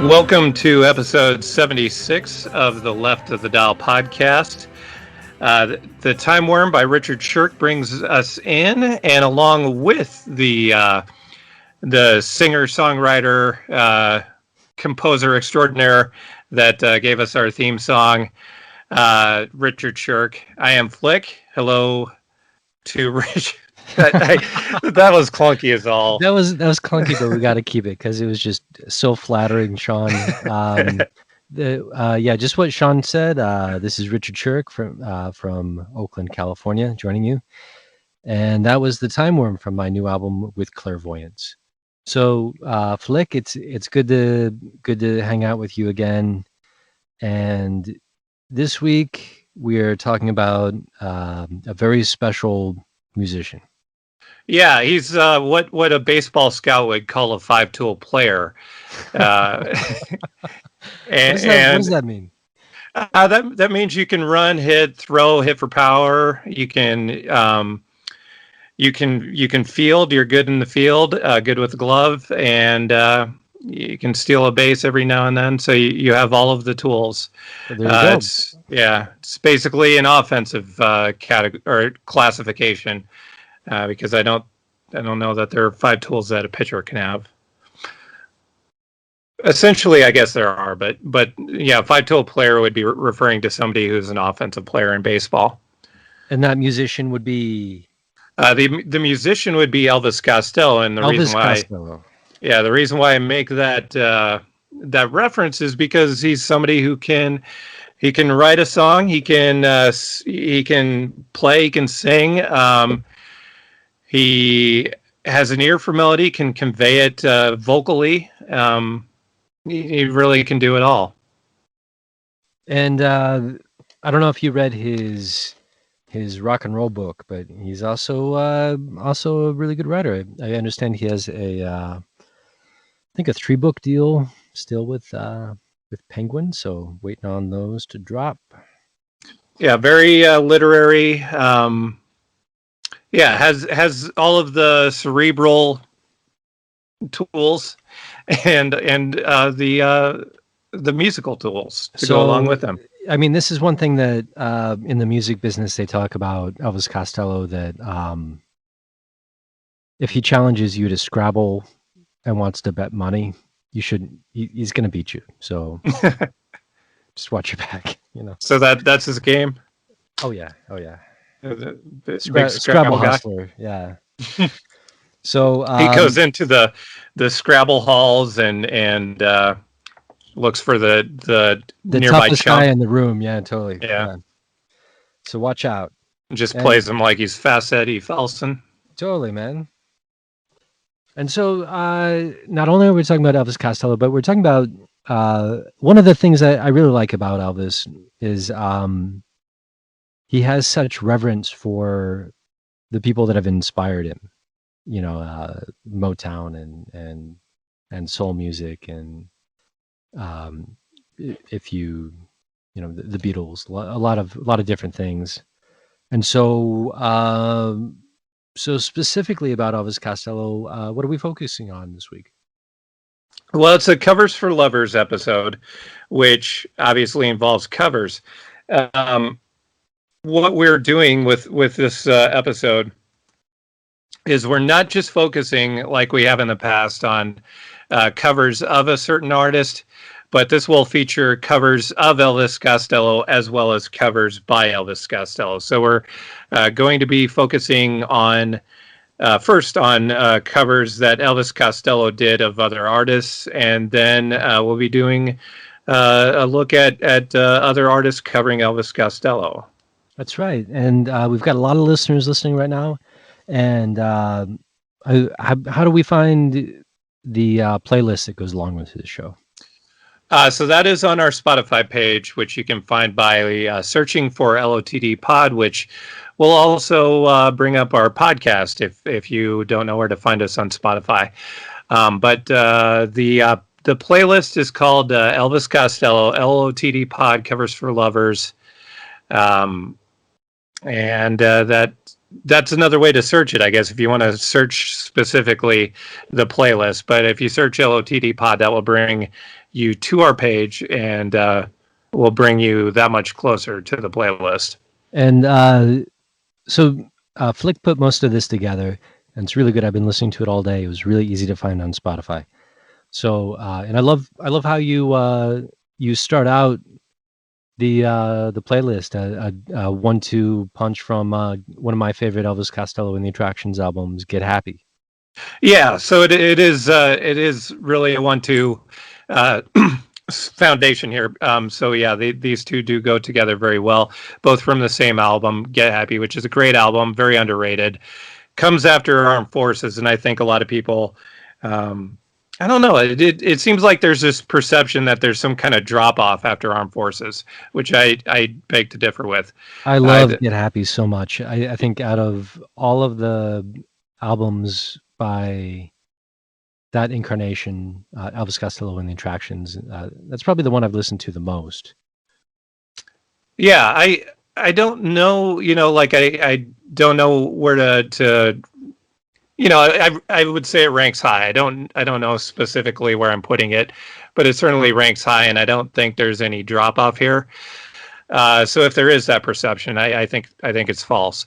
Welcome to episode 76 of the Left of the Dial podcast. The Time Worm by Richard Shirk brings us in, and along with the singer-songwriter, composer extraordinaire that gave us our theme song, Richard Shirk. I am Flick. Hello to Rich. That was clunky as all. That was clunky, but we got to keep it because it was just so flattering, Sean. Just what Sean said. This is Richard Shirk from Oakland, California, joining you, and that was the Time Worm from my new album with Clairvoyance. So, Flick, it's good to hang out with you again, and this week we are talking about a very special musician. Yeah, he's what a baseball scout would call a five-tool player. What does that mean? That means you can run, hit, throw, hit for power. You can field. You're good in the field, good with the glove, and you can steal a base every now and then. So you have all of the tools. Well, it's basically an offensive category or classification. Because I don't know that there are five tools that a pitcher can have. Essentially, I guess there are, but yeah, five-tool player would be referring to somebody who's an offensive player in baseball. And that musician would be the musician would be Elvis Costello, and the reason why I make that reference is because he's somebody who can write a song, he can play, he can sing. He has an ear for melody, can convey it vocally. He really can do it all. And I don't know if you read his rock and roll book, but he's also a really good writer. I understand he has I think a 3-book deal still with Penguin, so waiting on those to drop. Yeah, very literary. Yeah, has all of the cerebral tools and the musical tools to go along with them. I mean, this is one thing that in the music business they talk about Elvis Costello, that if he challenges you to Scrabble and wants to bet money, he's going to beat you. So just watch your back, So that's his game. Oh yeah. Scrabble hustler, yeah. So he goes into the Scrabble halls and looks for the nearby toughest chump guy in the room. Yeah, totally. Yeah. So watch out. Plays him like he's Fast Eddie Felsen. Totally, man. And so not only are we talking about Elvis Costello, but we're talking about one of the things that I really like about Elvis is he has such reverence for the people that have inspired him, Motown and soul music, and if the Beatles, a lot of different things. And so specifically about Elvis Costello, what are we focusing on this week? Well, it's a Covers for Lovers episode, which obviously involves covers. What we're doing with this episode is we're not just focusing like we have in the past on covers of a certain artist, but this will feature covers of Elvis Costello as well as covers by Elvis Costello. So we're going to be focusing on first on covers that Elvis Costello did of other artists, and then we'll be doing a look at other artists covering Elvis Costello. That's right. And we've got a lot of listeners listening right now. And how do we find the playlist that goes along with the show? So that is on our Spotify page, which you can find by searching for LOTD Pod, which will also bring up our podcast if you don't know where to find us on Spotify. But the playlist is called Elvis Costello, LOTD Pod, Covers for Lovers. And that that's another way to search it, I guess, if you want to search specifically the playlist. But if you search LOTD Pod, that will bring you to our page and will bring you that much closer to the playlist. And so Flick put most of this together, and it's really good. I've been listening to it all day. It was really easy to find on Spotify. So, and I love how you start out the playlist, a 1-2 punch from one of my favorite Elvis Costello and the Attractions albums, "Get Happy." Yeah, so it is really a 1-2 foundation here. So yeah, these two do go together very well, both from the same album, "Get Happy," which is a great album, very underrated. Comes after Armed Forces, and I think a lot of people, I don't know, it seems like there's this perception that there's some kind of drop off after Armed Forces, which I beg to differ with. I love "Get Happy" so much. I think out of all of the albums by that incarnation, Elvis Costello and the Attractions, that's probably the one I've listened to the most. Yeah, I don't know, like I don't know where to I would say it ranks high. I don't know specifically where I'm putting it, but it certainly ranks high, and I don't think there's any drop off here. So if there is that perception, I think it's false.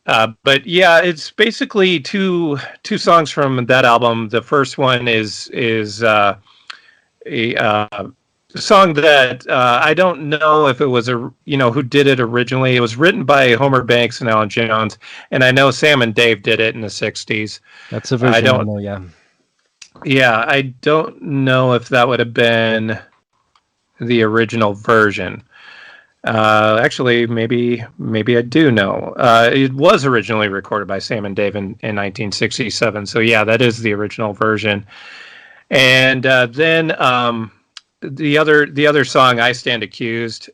But yeah, it's basically two songs from that album. The first one is a song that I don't know if it was who did it originally. It was written by Homer Banks and Alan Jones, and I know Sam and Dave did it in the '60s. That's a version I know, yeah. Yeah, I don't know if that would have been the original version. Actually, maybe I do know. It was originally recorded by Sam and Dave in 1967. So yeah, that is the original version. And then the other song, "I Stand Accused,"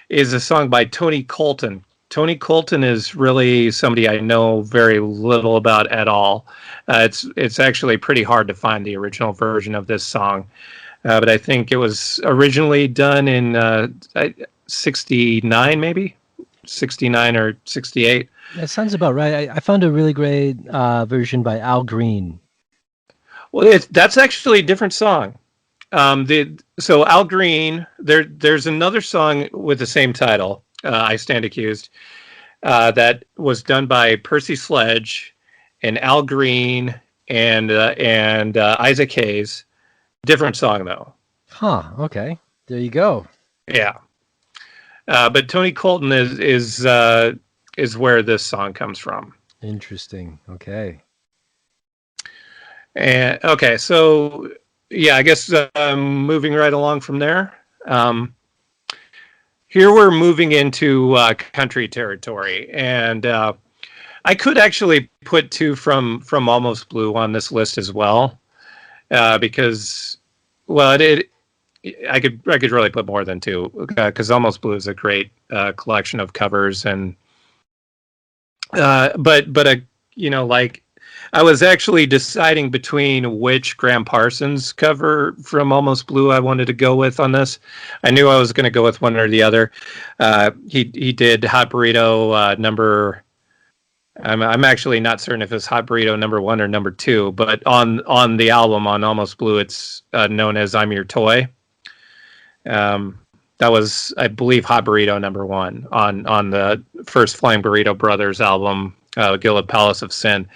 is a song by Tony Colton. Tony Colton is really somebody I know very little about at all. It's actually pretty hard to find the original version of this song. But I think it was originally done in 69, maybe 69 or 68. That sounds about right. I found a really great version by Al Green. Well, that's actually a different song. So Al Green, there's another song with the same title, "I Stand Accused," that was done by Percy Sledge and Al Green and Isaac Hayes. Different song though. Huh. Okay. There you go. Yeah. But Tony Colton is where this song comes from. Interesting. Okay. And okay, so yeah, I guess moving right along from there. Here we're moving into country territory, and I could actually put two from Almost Blue on this list as well, because I could really put more than two, because Almost Blue is a great collection of covers, and like I was actually deciding between which Graham Parsons cover from Almost Blue I wanted to go with on this. I knew I was going to go with one or the other. He did Hot Burrito number. I'm actually not certain if it's Hot Burrito number 1 or number 2, but on the album on Almost Blue, it's known as "I'm Your Toy." That was, I believe, Hot Burrito number 1 on the first Flying Burrito Brothers album, Gilded Palace of Sin.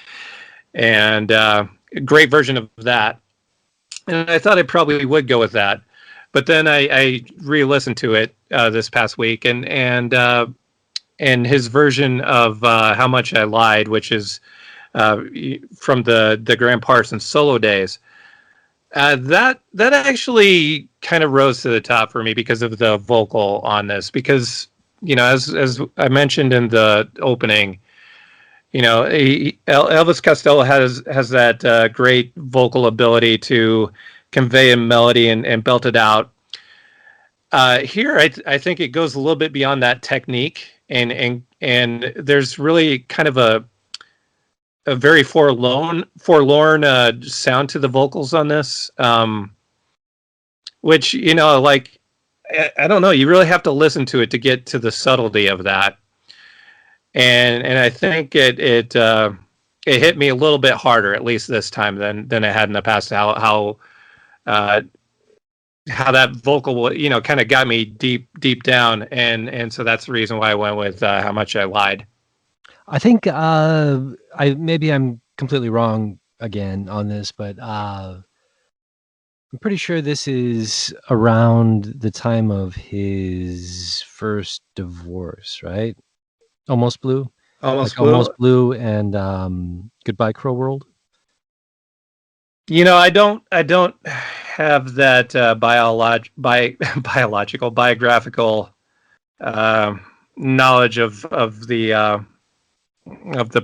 And a great version of that. And I thought I probably would go with that. But then I re-listened to it this past week, and his version of "How Much I Lied," which is from the Graham Parsons solo days, that actually kind of rose to the top for me because of the vocal on this. Because as I mentioned in the opening, Elvis Costello has that great vocal ability to convey a melody and belt it out. Here, I think it goes a little bit beyond that technique, and there's really kind of a very forlorn sound to the vocals on this, which I don't know. You really have to listen to it to get to the subtlety of that. and I think it hit me a little bit harder, at least this time, than it had in the past. Uh, how that vocal, kind of got me deep down, and so that's the reason why I went with How Much I Lied. I think I'm completely wrong again on this, but I'm pretty sure this is around the time of his first divorce, right? Almost Blue, like Almost Almost Blue. Blue and Goodbye Cruel World. I don't have that biological biographical uh, knowledge of the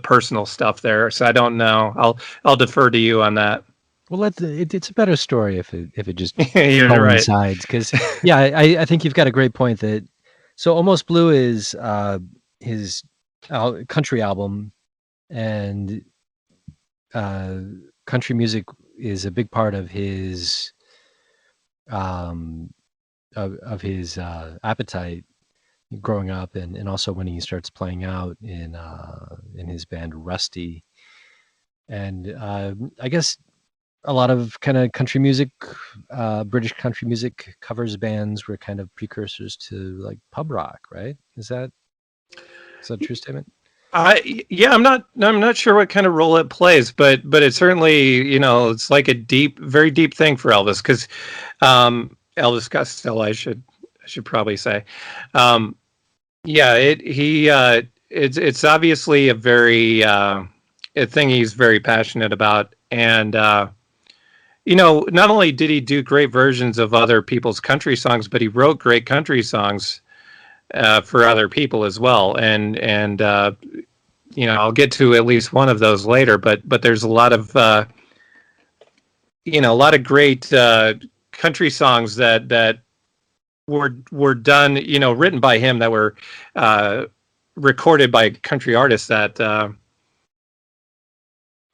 personal stuff there, so I don't know. I'll defer to you on that. Well, it's a better story if it just You're right. coincides, because yeah, I think you've got a great point that so Almost Blue is his country album, and country music is a big part of his um of his appetite growing up, and also when he starts playing out in his band Rusty. And I guess a lot of kind of country music, British country music covers bands were kind of precursors to like pub rock, right? Is that a true statement? Yeah, I'm not sure what kind of role it plays, but it's certainly, it's like a very deep thing for Elvis, because Elvis Costello, I should probably say. Um, yeah, it's obviously a thing he's very passionate about, and not only did he do great versions of other people's country songs, but he wrote great country songs for other people as well, and I'll get to at least one of those later, but there's a lot of great country songs that were done, written by him, that were recorded by country artists that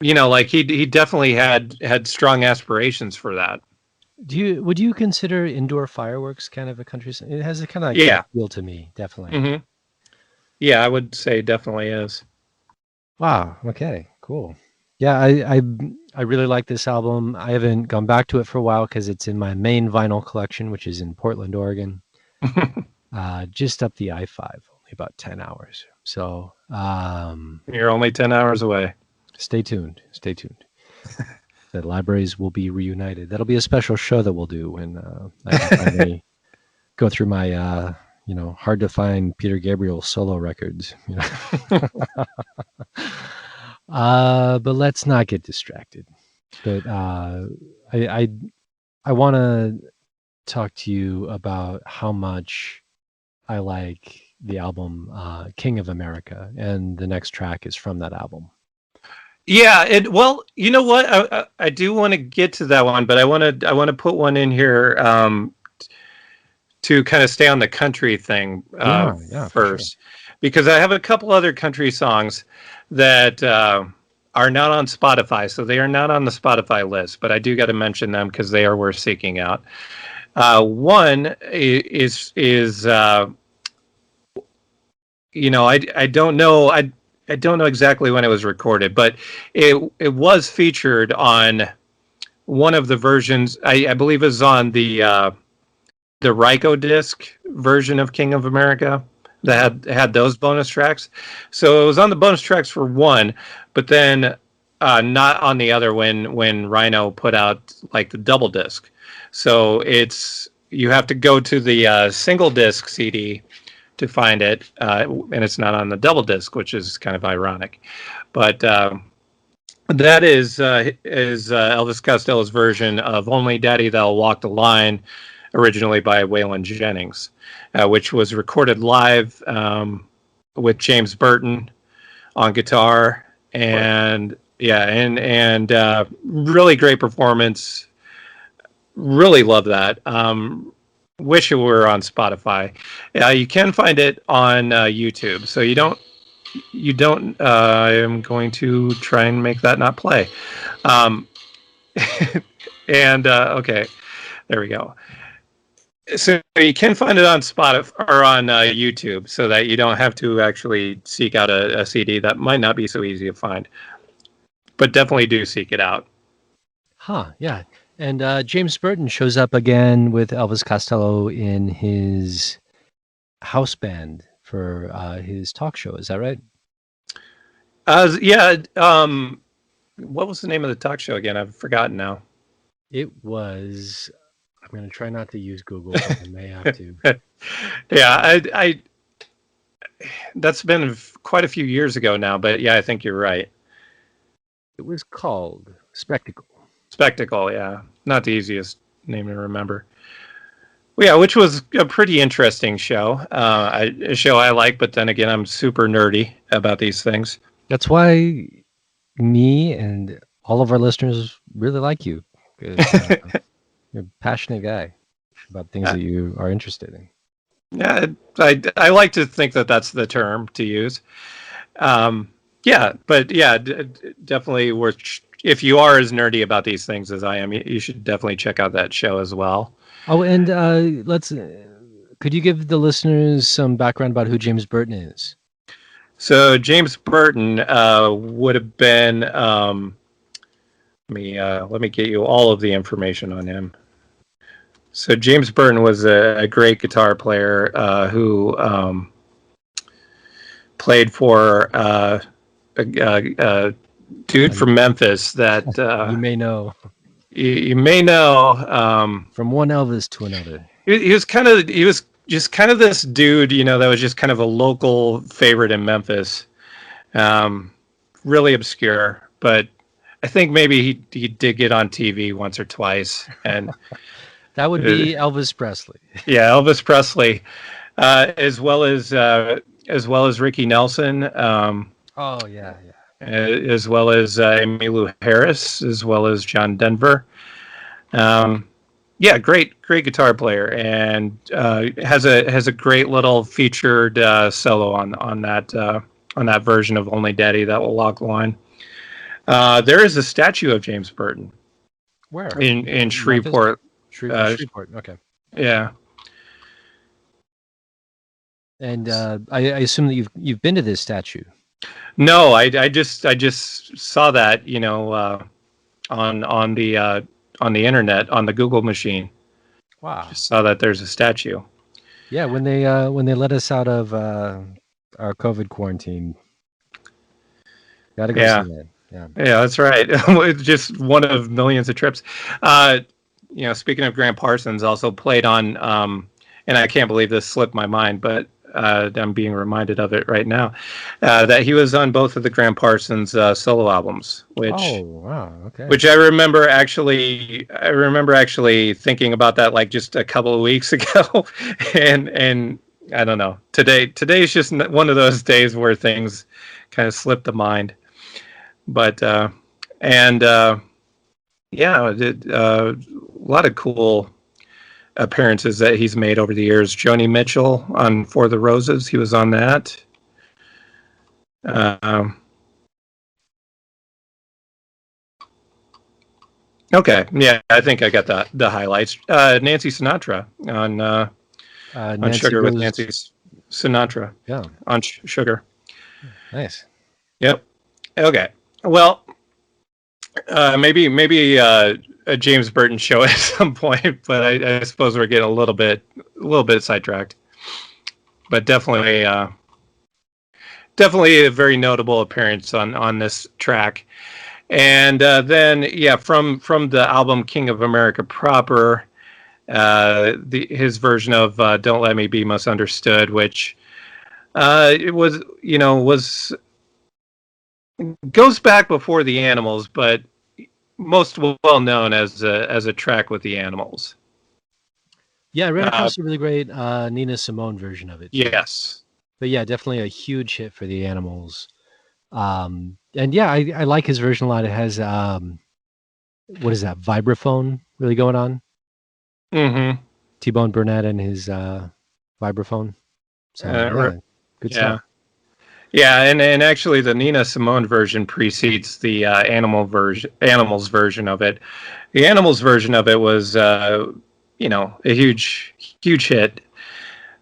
like he definitely had strong aspirations for that. Would you consider Indoor Fireworks kind of a country song? It has a kind of like that Yeah. feel to me, definitely. Hmm. Yeah, I would say definitely is. Wow. Okay. Cool. Yeah, I really like this album. I haven't gone back to it for a while because it's in my main vinyl collection, which is in Portland, Oregon, just up the I-5, only about 10 hours. So You're only 10 hours away. stay tuned. Stay tuned. The libraries will be reunited. That'll be a special show that we'll do when I can finally go through my hard to find Peter Gabriel solo records. But let's not get distracted. But I want to talk to you about how much I like the album King of America, and the next track is from that album. Yeah, well, you know what? I do want to get to that one, but I want to put one in here to kind of stay on the country thing Yeah, first, sure. because I have a couple other country songs that are not on Spotify, so they are not on the Spotify list. But I do got to mention them because they are worth seeking out. One is I don't know. I don't know exactly when it was recorded, but it was featured on one of the versions. I believe it was on the Ryko disc version of King of America that had those bonus tracks. So it was on the bonus tracks for one, but then not on the other when Rhino put out like the double disc. So you have to go to the single disc CD to find it, and it's not on the double disc, which is kind of ironic. But that is Elvis Costello's version of "Only Daddy They'll Walk the Line," originally by Waylon Jennings, which was recorded live with James Burton on guitar, and yeah, and really great performance. Really love that. Wish it were on Spotify. You can find it on YouTube, so you don't. I'm going to try and make that not play. Um, and okay, there we go. So you can find it on Spotify or on YouTube, so that you don't have to actually seek out a CD. That might not be so easy to find, but definitely do seek it out. Huh, yeah. And James Burton shows up again with Elvis Costello in his house band for his talk show. Is that right? Yeah. What was the name of the talk show again? I've forgotten now. It was. I'm going to try not to use Google, but I may have to. Yeah, I that's been quite a few years ago now, but yeah, I think you're right. It was called Spectacle. Spectacle, yeah, not the easiest name to remember. Well, yeah, which was a pretty interesting show. A show I like, but then again, I'm super nerdy about these things. That's why me and all of our listeners really like you. 'Cause, you're a passionate guy about things that you are interested in. Yeah, I like to think that that's the term to use. Yeah, but yeah, definitely worth. If you are as nerdy about these things as I am, you should definitely check out that show as well. Oh, and could you give the listeners some background about who James Burton is? So James Burton would have been. Let me get you all of the information on him. So James Burton was a great guitar player who played for a dude from Memphis that you may know. You may know from one Elvis to another. He was just kind of this dude, that was just kind of a local favorite in Memphis. Really obscure, but I think maybe he did get on TV once or twice, and that would be Elvis Presley. Yeah, Elvis Presley, as well as Ricky Nelson. Oh yeah. As well as Emmylou Harris, as well as John Denver. Yeah, great guitar player, and has a great little featured solo on that version of Only Daddy That Will Walk the Line. There is a statue of James Burton. Where? In Shreveport. Shreveport. Okay. Yeah. And I assume that you've been to this statue. No, I just saw that on the internet on the Google machine. Wow! Just saw that there's a statue. Yeah, when they let us out of our COVID quarantine, gotta go see that. Yeah, that's right. It's just one of millions of trips. Speaking of Graham Parsons, also played on, and I can't believe this slipped my mind, but I'm being reminded of it right now, that he was on both of the Graham Parsons solo albums, which which I remember actually thinking about that like just a couple of weeks ago, and I don't know, today's just one of those days where things kind of slip the mind, but a lot of cool appearances that he's made over the years. Joni Mitchell on For the Roses, he was on that. Okay, yeah, I think I got the highlights. Nancy Sinatra on Sugar with Nancy Sinatra. Yeah, on Sugar. Nice. Yep. Okay. Well, maybe a James Burton show at some point, but I suppose we're getting a little bit sidetracked. But definitely a very notable appearance on this track. And then from the album King of America proper, his version of Don't Let Me Be Misunderstood, which it was goes back before the Animals, but most well known as a track with the Animals. Yeah, I ran across a really great Nina Simone version of it too. Yes, but yeah, definitely a huge hit for the Animals. And yeah, I like his version a lot. It has what is that, vibraphone really going on? Mm-hmm. T-Bone Burnett and his vibraphone. So good stuff. Yeah, and actually the Nina Simone version precedes the Animals version of it. The Animals version of it was, a huge hit.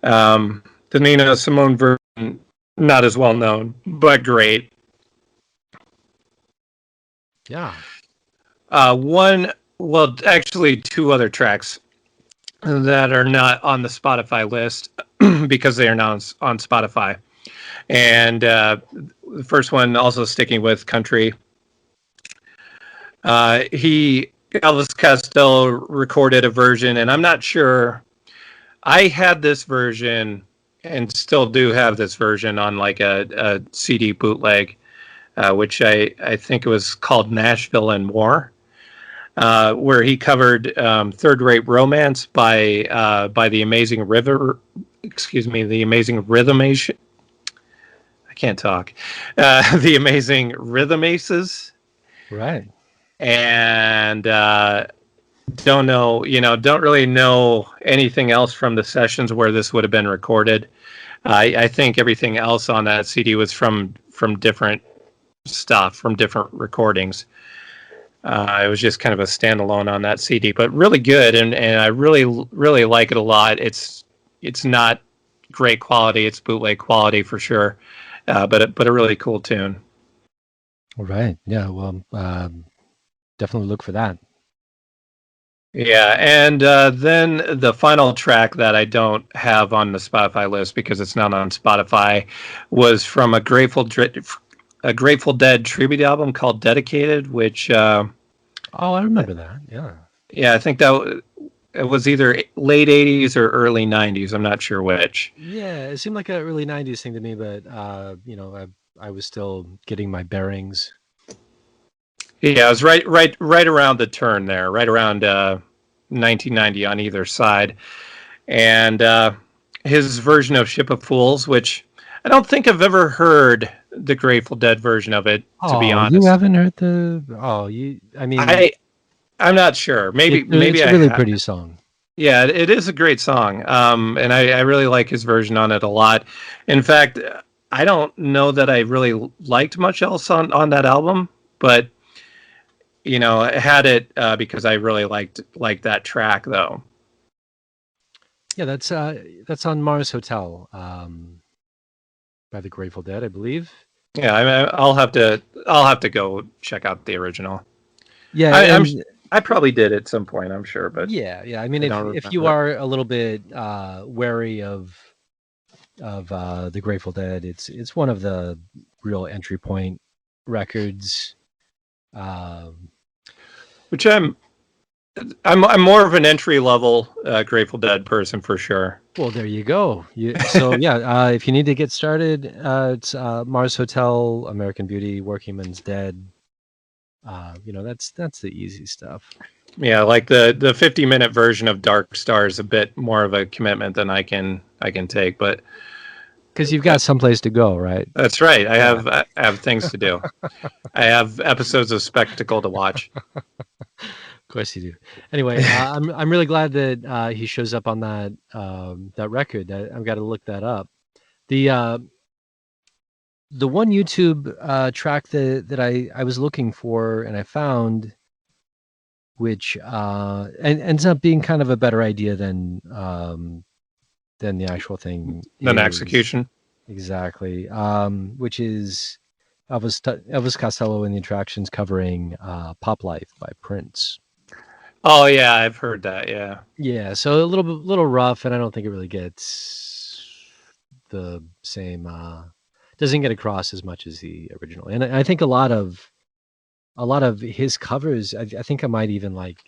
The Nina Simone version, not as well known, but great. Yeah. Actually, two other tracks that are not on the Spotify list because they are not on Spotify. And the first one, also sticking with country, Elvis Costello recorded a version, and I'm not sure. I had this version and still do have this version on like a CD bootleg, which I think it was called Nashville and More, where he covered "Third Rate Romance" by the Amazing River. Excuse me, the Amazing Rhythmation. I can't talk. The Amazing Rhythm Aces. Right. And don't really know anything else from the sessions where this would have been recorded. I think everything else on that CD was from different stuff, from different recordings. It was just kind of a standalone on that CD, but really good, and I really like it a lot. It's not great quality; it's bootleg quality for sure, but a really cool tune. All right. Yeah. Well, definitely look for that. Yeah, and then the final track that I don't have on the Spotify list because it's not on Spotify was from a Grateful Dead tribute album called "Dedicated," which I remember that. Yeah. Yeah, I think it was either late '80s or early '90s. I'm not sure which. Yeah, it seemed like an early '90s thing to me, but I was still getting my bearings. Yeah, it was right around the turn there, right around 1990 on either side, and his version of "Ship of Fools," which I don't think I've ever heard the Grateful Dead version of it. To be honest, you haven't heard the? Oh, you. I mean, I'm not sure. Maybe it's a really pretty song. Yeah, it is a great song, and I really like his version on it a lot. In fact, I don't know that I really liked much else on that album, but I had it because I really liked that track though. Yeah, that's on Mars Hotel by the Grateful Dead, I believe. Yeah, I'll have to go check out the original. Yeah, I probably did at some point, I'm sure, but yeah. I mean, if you are a little bit wary of the Grateful Dead, it's one of the real entry point records. Which I'm more of an entry level Grateful Dead person for sure. Well, there you go. If you need to get started, it's Mars Hotel, American Beauty, Working Man's Dead. That's the easy stuff. Yeah, like the 50-minute version of Dark Star is a bit more of a commitment than I can take, but because you've got someplace to go, right? That's right. I have things to do. I have episodes of Spectacle to watch. Of course you do. Anyway, I'm really glad that he shows up on that record. I've got to look that up. The one YouTube track that I was looking for and I found, which ends up being kind of a better idea than the actual thing. Than Execution. Exactly. Which is Elvis Costello and the Attractions covering "Pop Life" by Prince. Oh yeah, I've heard that. Yeah. Yeah. So a little rough, and I don't think it really gets the same. Doesn't get across as much as the original, and I think a lot of his covers. I think I might even like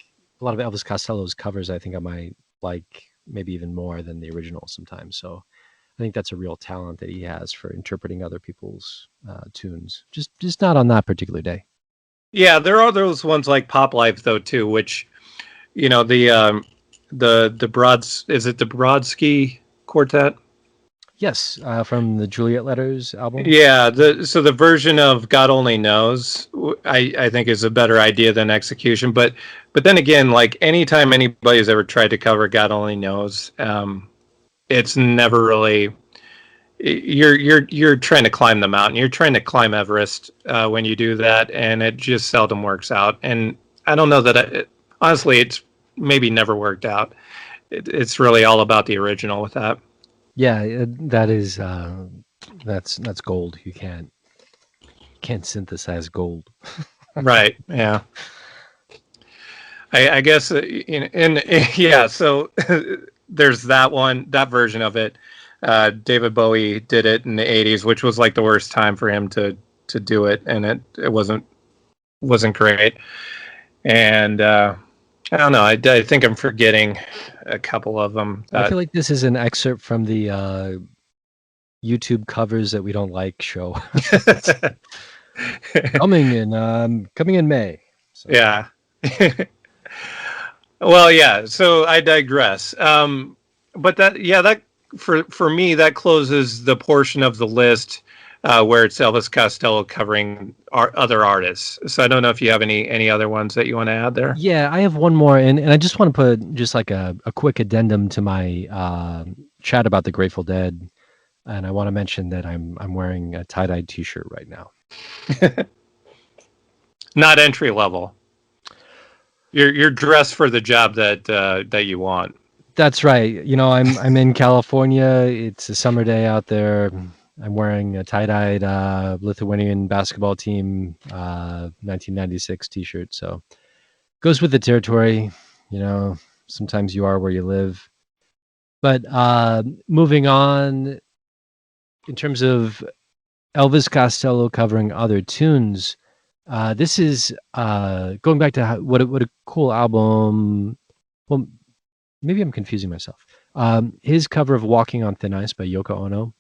a lot of Elvis Costello's covers. I think I might like maybe even more than the original sometimes. So I think that's a real talent that he has for interpreting other people's tunes. Just not on that particular day. Yeah, there are those ones like Pop Life though too, which the Brodsky Quartet? Yes, from the Juliet Letters album. Yeah, the version of God Only Knows, I think is a better idea than Execution. But then again, like anytime anybody's ever tried to cover God Only Knows, it's never really. You're trying to climb the mountain. You're trying to climb Everest when you do that, and it just seldom works out. And I don't know that honestly, it's maybe never worked out. It's really all about the original with that. Yeah, that is that's gold. You can't synthesize gold. Right. Yeah. I guess in yeah. So there's that one, that version of it. David Bowie did it in the '80s, which was like the worst time for him to do it, and it wasn't great. And I don't know. I think I'm forgetting a couple of them. I feel like this is an excerpt from the YouTube covers that we don't like show. Coming in May. So. Yeah. Well, yeah. So I digress. But that for me that closes the portion of the list where it's Elvis Costello covering other artists. So I don't know if you have any other ones that you want to add there. Yeah, I have one more, and I just want to put just like a quick addendum to my chat about the Grateful Dead, and I want to mention that I'm wearing a tie-dyed T-shirt right now. Not entry level. You're dressed for the job that you want. That's right. You know, I'm in California. It's a summer day out there. I'm wearing a tie-dyed Lithuanian basketball team 1996 T-shirt. So goes with the territory. You know, sometimes you are where you live. But moving on, in terms of Elvis Costello covering other tunes, this is going back to what a cool album. Well, maybe I'm confusing myself. His cover of "Walking on Thin Ice" by Yoko Ono.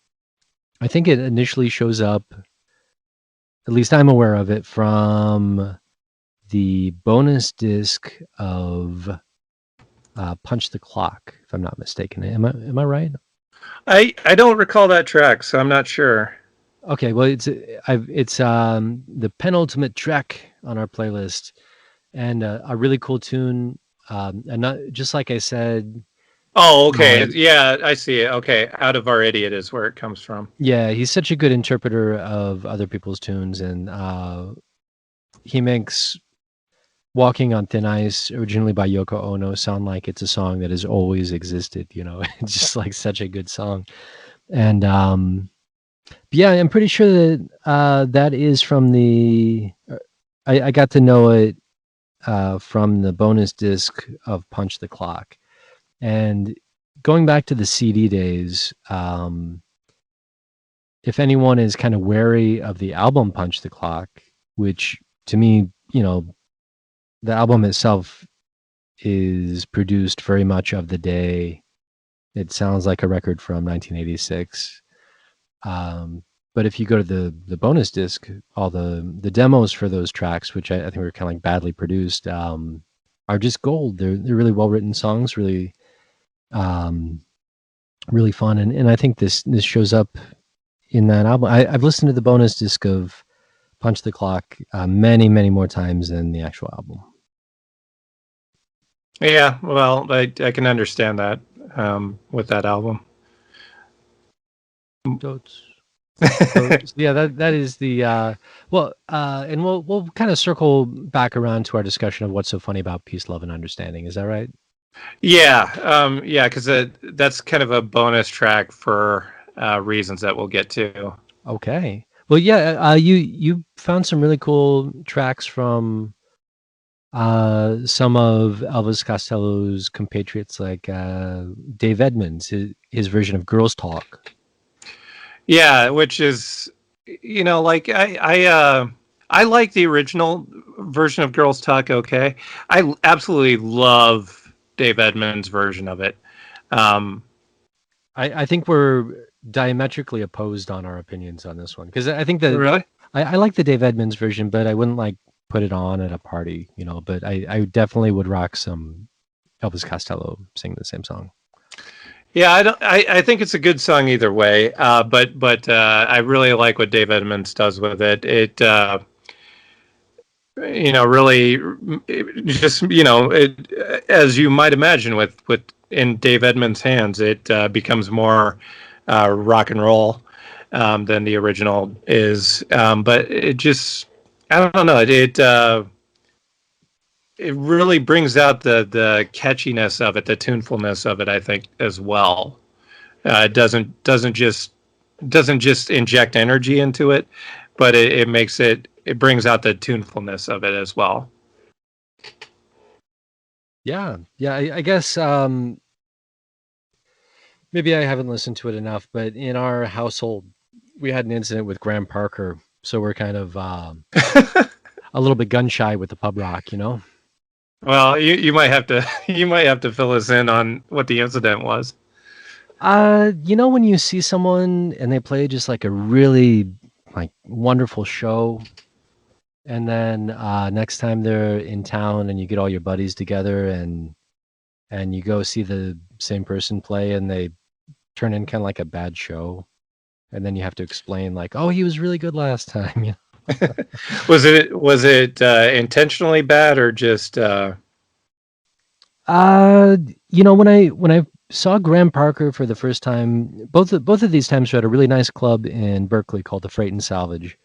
I think it initially shows up, at least I'm aware of it, from the bonus disc of "Punch the Clock," if I'm not mistaken. Am I right? I don't recall that track, so I'm not sure. Okay, well it's the penultimate track on our playlist, and a really cool tune. And not just like I said. Oh, okay. Yeah, I see it. Okay, Out of Our Idiot is where it comes from. Yeah, he's such a good interpreter of other people's tunes, and he makes "Walking on Thin Ice," originally by Yoko Ono, sound like it's a song that has always existed. You know, it's just like such a good song. And yeah, I'm pretty sure that that is from the. I got to know it from the bonus disc of "Punch the Clock." And going back to the CD days, if anyone is kind of wary of the album "Punch the Clock," which to me, you know, the album itself is produced very much of the day. It sounds like a record from 1986. But if you go to the bonus disc, all the demos for those tracks, which I think were kind of like badly produced, are just gold. They're really well written songs, really really fun, and I think this shows up in that album. I've listened to the bonus disc of "Punch the Clock" many more times than the actual album. Yeah, well, I can understand that with that album. So yeah, that is the and we'll kind of circle back around to our discussion of what's so funny about "Peace, Love, and Understanding." Is that right? Yeah, yeah, because that's kind of a bonus track for reasons that we'll get to. Okay. Well, yeah, you found some really cool tracks from some of Elvis Costello's compatriots, like Dave Edmunds, his version of "Girls Talk." Yeah, which is, you know, like I like the original version of "Girls Talk." Okay, I absolutely love Dave Edmunds' version of it. I think we're diametrically opposed on our opinions on this one, because I think that really I like the Dave Edmunds version, but I wouldn't like put it on at a party, you know. But I definitely would rock some Elvis Costello singing the same song. Yeah, I think it's a good song either way. But I really like what Dave Edmunds does with it. It you know, really just, you know, as you might imagine with in Dave Edmunds' hands, it becomes more rock and roll than the original is. But it just, I don't know, it it really brings out the catchiness of it, the tunefulness of it, I think, as well. It doesn't just inject energy into it, but it brings out the tunefulness of it as well. Yeah, yeah. I guess maybe I haven't listened to it enough, but in our household, we had an incident with Graham Parker, so we're kind of a little bit gun shy with the pub rock, you know. Well, you might have to you might have to fill us in on what the incident was. You know, when you see someone and they play just like a really like wonderful show, and then next time they're in town and you get all your buddies together and you go see the same person play and they turn in kind of like a bad show, and then you have to explain like, oh, he was really good last time. You Was it intentionally bad or just You know, when I saw Graham Parker for the first time, both of these times were at a really nice club in Berkeley called the Freight and Salvage.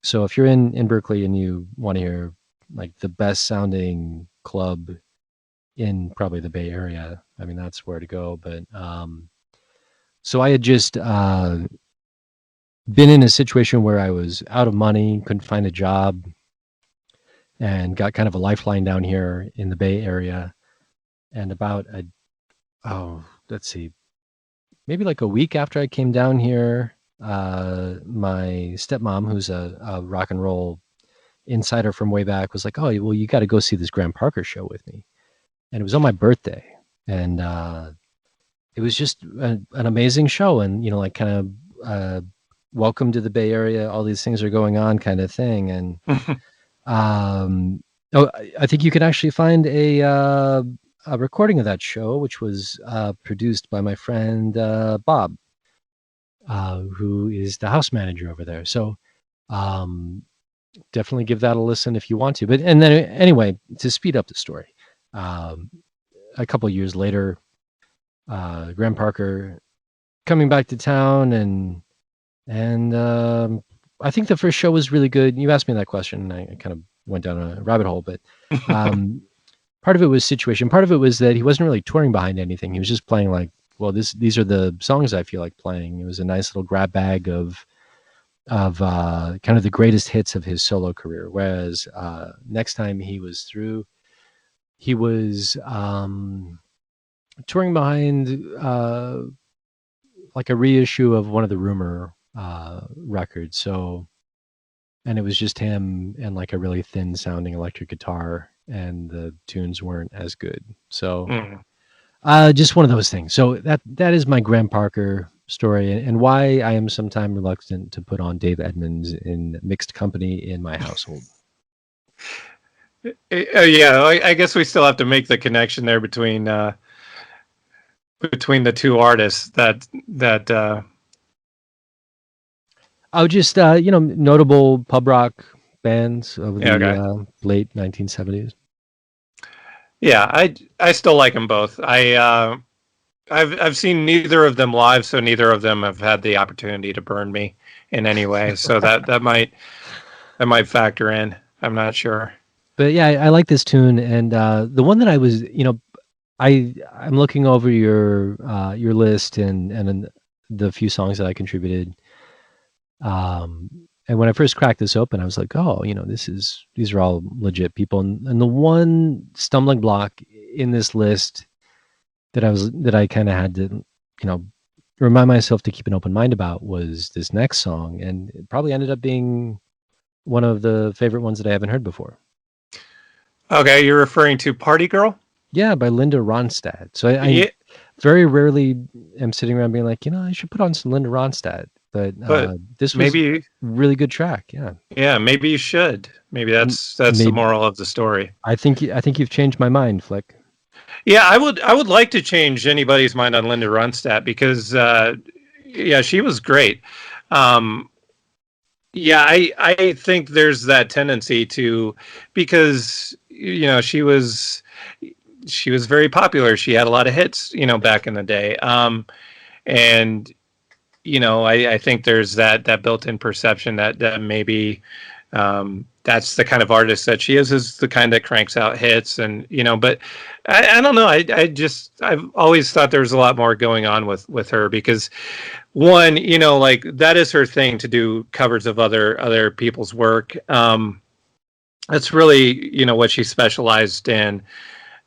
So if you're in Berkeley and you want to hear like the best sounding club in probably the Bay Area, I mean that's where to go. But so I had just been in a situation where I was out of money, couldn't find a job, and got kind of a lifeline down here in the Bay Area. And let's see, maybe like a week after I came down here, my stepmom, who's a rock and roll insider from way back, was like, "Oh, well, you got to go see this Graham Parker show with me." And it was on my birthday, and it was just an amazing show, and you know, like kind of welcome to the Bay Area. All these things are going on, kind of thing, and I think you can actually find a recording of that show, which was produced by my friend Bob, who is the house manager over there. So definitely give that a listen if you want to. But and then anyway, to speed up the story, a couple of years later, Graham Parker coming back to town, and I think the first show was really good. You asked me that question, and I kind of went down a rabbit hole, but part of it was situation. Part of it was that he wasn't really touring behind anything. He was just playing like, well, these are the songs I feel like playing. It was a nice little grab bag of kind of the greatest hits of his solo career. Whereas next time he was through, he was touring behind like a reissue of one of the Rumor records. So, and it was just him and like a really thin sounding electric guitar, and the tunes weren't as good. So just one of those things. So that is my Graham Parker story, and why I am sometimes reluctant to put on Dave Edmunds in mixed company in my household. Yeah, I guess we still have to make the connection there between the two artists that Oh, just you know, notable pub rock bands of the okay. late 1970s. Yeah, I still like them both. I've seen neither of them live, so neither of them have had the opportunity to burn me in any way. So that might factor in. I'm not sure. But yeah, I like this tune, and the one that I was, you know, I'm looking over your list and the few songs that I contributed. And when I first cracked this open, I was like, oh, you know, these are all legit people. And the one stumbling block in this list that I kind of had to, you know, remind myself to keep an open mind about was this next song. And it probably ended up being one of the favorite ones that I haven't heard before. Okay, you're referring to Party Girl? Yeah, by Linda Ronstadt. So I very rarely am sitting around being like, you know, I should put on some Linda Ronstadt. But this was maybe a really good track. Yeah. Yeah, maybe you should. Maybe that's the moral of the story. I think you've changed my mind, Flick. Yeah, I would like to change anybody's mind on Linda Ronstadt because yeah, she was great. Yeah, I think there's that tendency to, because you know she was very popular. She had a lot of hits, you know, back in the day. And you know, I think there's that built-in perception that maybe that's the kind of artist that she is the kind that cranks out hits. And but I don't know, I've always thought there was a lot more going on with her, because one, like, that is her thing, to do covers of other people's work. That's really what she specialized in.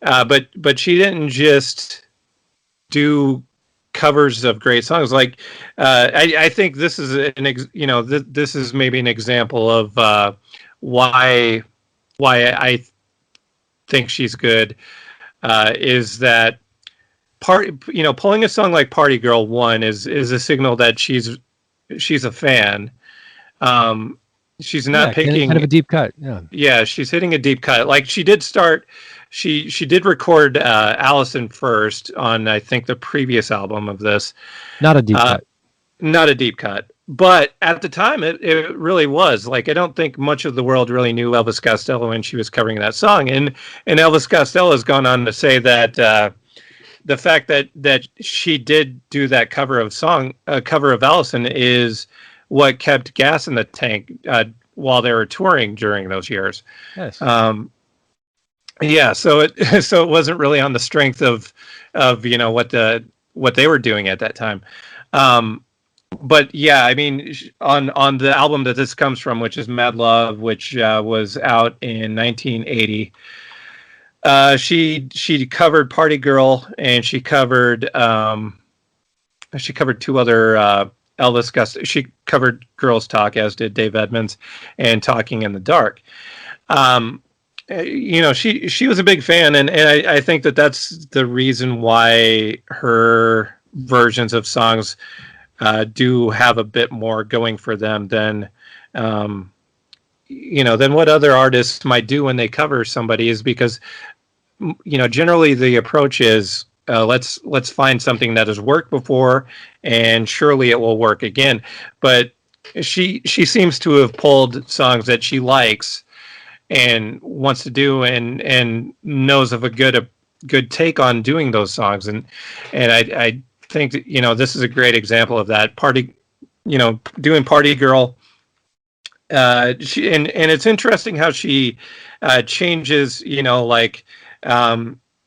But she didn't just do covers of great songs. Like, I think this is this is maybe an example of why I think she's good. Is that pulling a song like Party Girl 1 is a signal that she's a fan. She's not picking kind of a deep cut. Yeah, she's hitting a deep cut. Like, she did start. She did record Allison first on, I think, the previous album of this. Not a deep cut. Not a deep cut. But at the time, it really was. Like, I don't think much of the world really knew Elvis Costello when she was covering that song. And Elvis Costello has gone on to say that the fact that she did do that cover of Allison is what kept gas in the tank while they were touring during those years. Yes. Yeah, so it wasn't really on the strength of what they were doing at that time. But yeah, I mean, on the album that this comes from, which is Mad Love, which was out in 1980, she covered Party Girl, and she covered two other Elvis Costello. She covered Girls Talk, as did Dave Edmunds, and Talking in the Dark. She was a big fan, and I think that's the reason why her versions of songs do have a bit more going for them than what other artists might do when they cover somebody, is because generally the approach is let's find something that has worked before, and surely it will work again. But she seems to have pulled songs that she likes and wants to do, and knows of a good take on doing those songs, and I think that, this is a great example of that. Doing Party Girl. And it's interesting how she changes.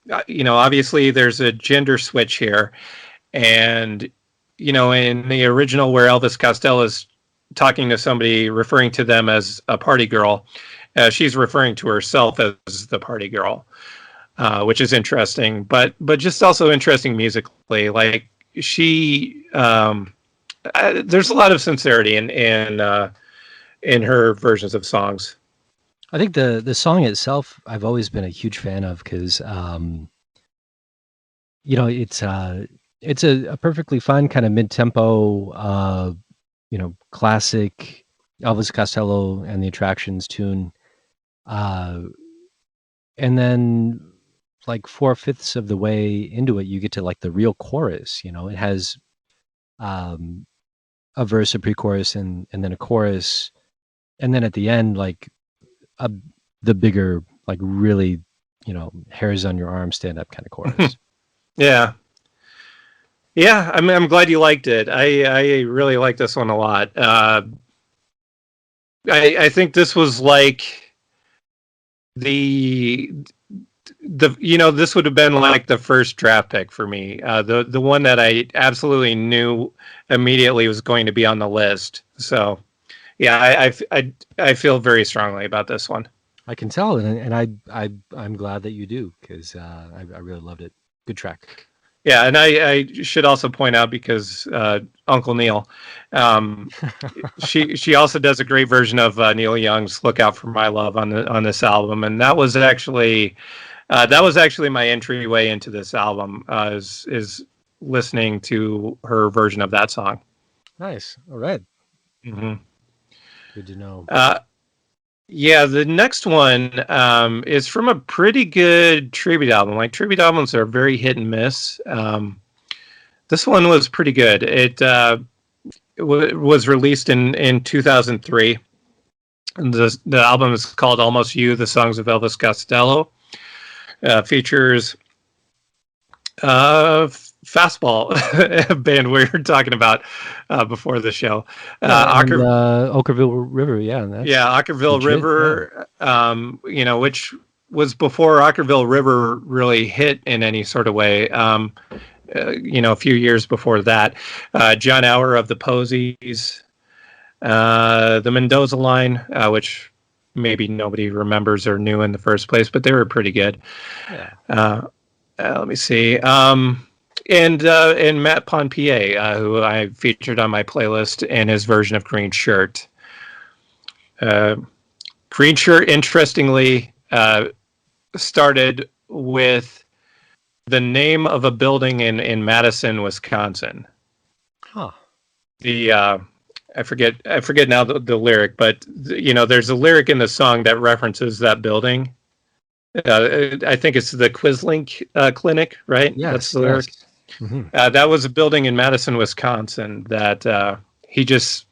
Obviously there's a gender switch here, and in the original, where Elvis Costello is talking to somebody, referring to them as a party girl, she's referring to herself as the party girl, which is interesting, but just also interesting musically. Like, she, there's a lot of sincerity in her versions of songs. I think the song itself, I've always been a huge fan of, because it's a perfectly fine kind of mid-tempo, classic Elvis Costello and the Attractions tune. And then, like, 4/5 of the way into it, you get to, like, the real chorus. It has a verse, a pre-chorus, and then a chorus, and then at the end, like, the bigger, like, really, hairs on your arm stand up kind of chorus. Yeah. I mean, I'm glad you liked it. I really like this one a lot. I think this was like this would have been like the first draft pick for me. The one that I absolutely knew immediately was going to be on the list. So yeah, I feel very strongly about this one. I can tell, and I'm glad that you do, because I really loved it. Good track. Yeah, and I should also point out, because Uncle Neil, she also does a great version of Neil Young's "Look Out for My Love" on this album, and that was actually my entryway into this album, is listening to her version of that song. Nice. All right. Mm-hmm. Good to know. Yeah, the next one is from a pretty good tribute album. Like, tribute albums are very hit and miss. This one was pretty good. It was released in 2003. And the album is called Almost You, The Songs of Elvis Costello. Features fastball band we were talking about before the show. Yeah, and, Okerville River, yeah, that's Ockerville legit, River, which was before Ockerville River really hit in any sort of way. A few years before that, John Hour of the Posies, the Mendoza Line, which maybe nobody remembers or knew in the first place, but they were pretty good. Yeah. Let me see. And Matt Ponpier, who I featured on my playlist, and his version of Green Shirt. Green Shirt, interestingly, started with the name of a building in Madison, Wisconsin. Huh. I forget now the lyric, but there's a lyric in the song that references that building. I think it's the Quizlink Clinic, right? Yes, that's the lyric. yes. Mm-hmm. That was a building in Madison, Wisconsin that he just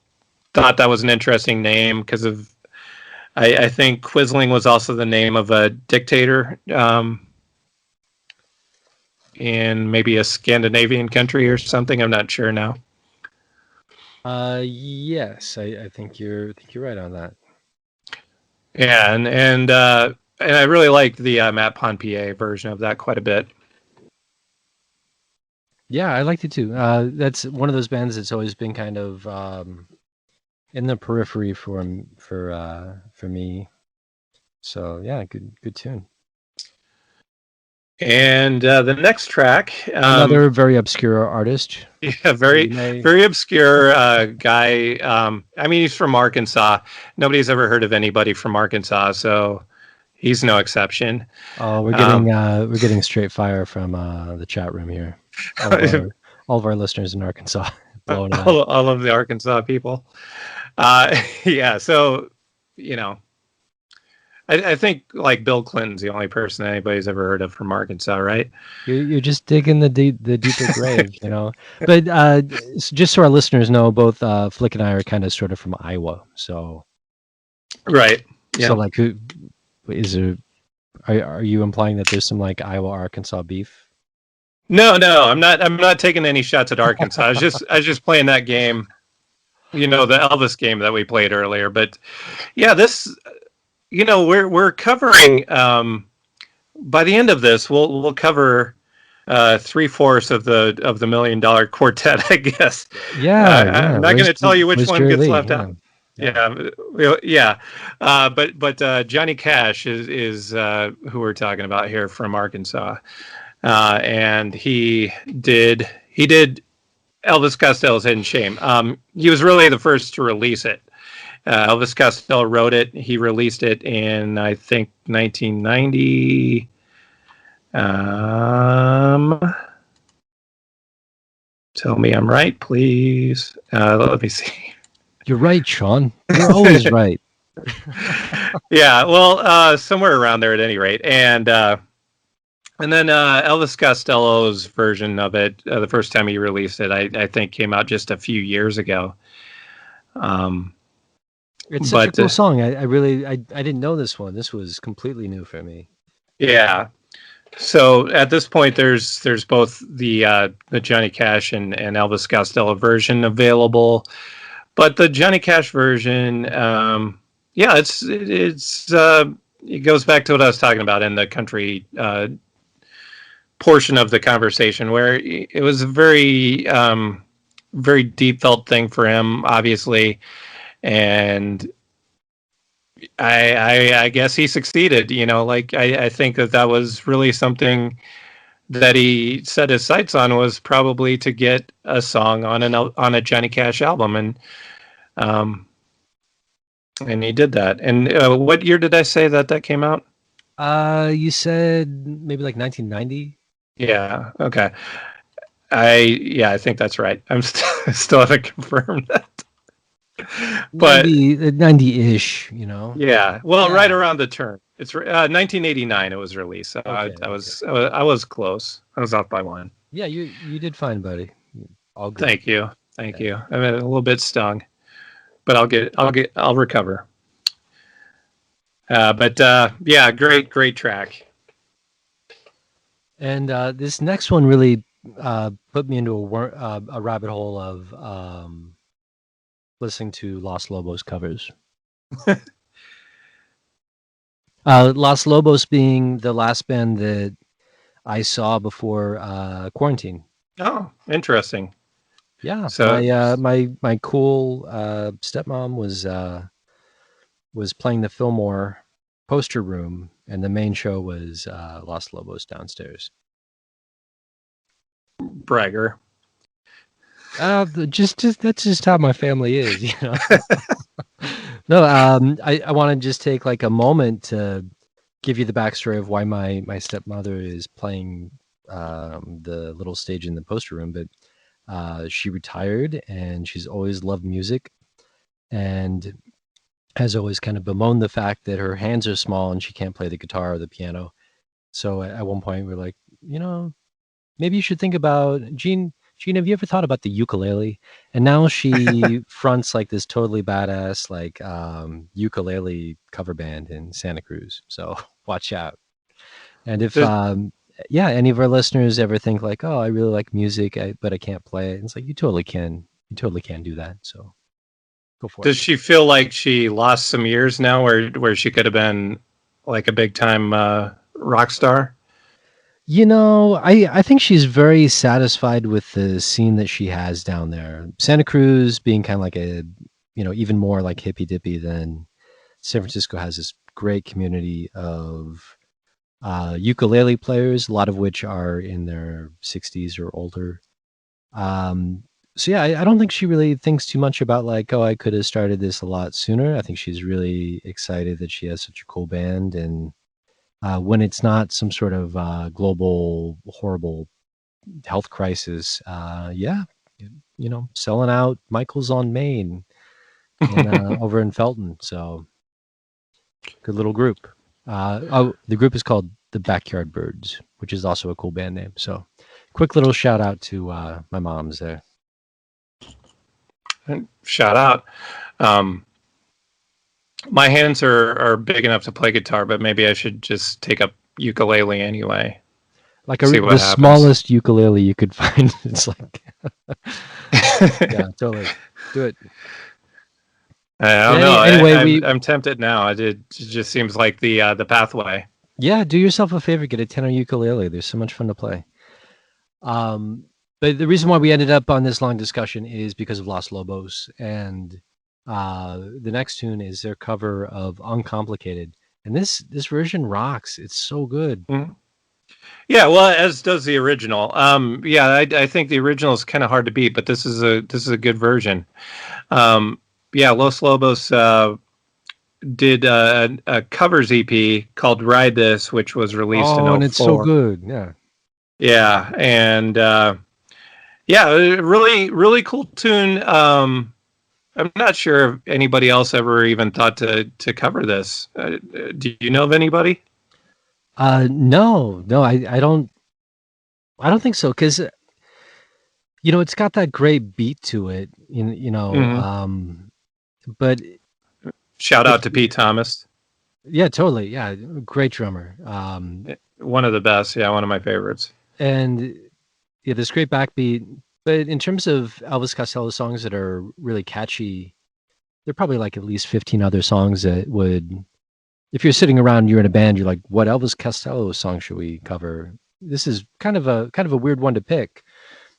thought that was an interesting name because of. I think Quisling was also the name of a dictator in maybe a Scandinavian country or something. I'm not sure now. Yes, I think you're right on that. Yeah, and I really liked the Matt Ponpier version of that quite a bit. Yeah, I liked it too. That's one of those bands that's always been kind of in the periphery for me. So yeah, good tune. And the next track, another very obscure artist. Yeah, very obscure guy. I mean, he's from Arkansas. Nobody's ever heard of anybody from Arkansas, so he's no exception. Oh, we're getting straight fire from the chat room here. All of our listeners in Arkansas, blowing it up. All of the Arkansas people. Yeah, so I think like Bill Clinton's the only person anybody's ever heard of from Arkansas, right? You're just digging the deeper grave, But just so our listeners know, both Flick and I are kind of sort of from Iowa, so right. Yeah. So like, who is there? Are you implying that there's some like Iowa Arkansas beef? No, I'm not taking any shots at Arkansas. I was just playing that game, the Elvis game that we played earlier. But yeah, this. We're covering by the end of this we'll cover 3/4 of the $1 Million Quartet, I guess. Yeah, I'm not going to tell you which one gets left out. Yeah. But Johnny Cash is who we're talking about here from Arkansas, and he did Elvis Costello's Hidden Shame. He was really the first to release it. Elvis Costello wrote it. He released it in, I think, 1990. Tell me I'm right, please. Let me see. You're right, Sean. You're always right. Yeah, well, somewhere around there at any rate. And then Elvis Costello's version of it, the first time he released it, I think came out just a few years ago. It's such a cool song. I didn't know this one. This was completely new for me. Yeah. So at this point, there's both the Johnny Cash and Elvis Costello version available, but the Johnny Cash version, it goes back to what I was talking about in the country portion of the conversation, where it was a very very deep felt thing for him, obviously. And I guess he succeeded, I think that was really something that he set his sights on, was probably to get a song on a Johnny Cash album. And he did that. And what year did I say that came out? You said maybe like 1990. Yeah. Okay. I think that's right. I'm still haven't confirmed that. But 90-ish, Yeah. Well, yeah. Right around the turn. It's 1989. It was released. So okay, I was close. I was off by one. Yeah, you did fine, buddy. All good. Thank you. I'm a little bit stung, but I'll recover. Yeah, great track. And this next one really put me into a rabbit hole of listening to Los Lobos covers. Los Lobos being the last band that I saw before quarantine. Oh, interesting. Yeah, So my cool stepmom was playing the Fillmore poster room, and the main show was Los Lobos downstairs. bragger. Just that's just how my family is, you know. No, I want to just take like a moment to give you the backstory of why my stepmother is playing the little stage in the poster room. But she retired, and she's always loved music, and has always kind of bemoaned the fact that her hands are small and she can't play the guitar or the piano. So at one point we're like, maybe you should think about Gene, have you ever thought about the ukulele? And now she fronts like this totally badass like ukulele cover band in Santa Cruz. So watch out. And if any of our listeners ever think like, oh, I really like music, but I can't play it, it's like you totally can do that. So go for it. Does she feel like she lost some years now where she could have been like a big time rock star? I think she's very satisfied with the scene that she has down there. Santa Cruz being kind of like a, even more like hippy dippy than San Francisco, has this great community of ukulele players, a lot of which are in their 60s or older. So yeah, I don't think she really thinks too much about like, oh, I could have started this a lot sooner. I think she's really excited that she has such a cool band, and when it's not some sort of global horrible health crisis, selling out Michael's on Main and over in Felton. So good little group. The group is called the Backyard Birds, which is also a cool band name. So quick little shout out to my mom's there. Shout out. My hands are big enough to play guitar, but maybe I should just take up ukulele anyway. Like the smallest ukulele you could find. It's like, yeah, totally. Do it. I don't know. Anyway, I'm tempted now. It just seems like the pathway. Yeah, do yourself a favor, get a tenor ukulele. There's so much fun to play. But the reason why we ended up on this long discussion is because of Los Lobos, and the next tune is their cover of Uncomplicated, and this version rocks. It's so good. Mm-hmm. Yeah, well, as does the original. I think the original is kind of hard to beat, but this is a good version. Los Lobos did a covers EP called "Ride This," which was released in 2004. And it's so good. Yeah, and really, really cool tune. I'm not sure if anybody else ever even thought to cover this. Do you know of anybody? No, I don't think so, because it's got that great beat to it. But shout out to Pete Thomas. Yeah, totally. Yeah, great drummer. One of the best. Yeah, one of my favorites. And yeah, this great backbeat. But in terms of Elvis Costello songs that are really catchy, there are probably like at least 15 other songs that would, if you're sitting around, you're in a band, you're like, what Elvis Costello song should we cover? This is kind of a weird one to pick,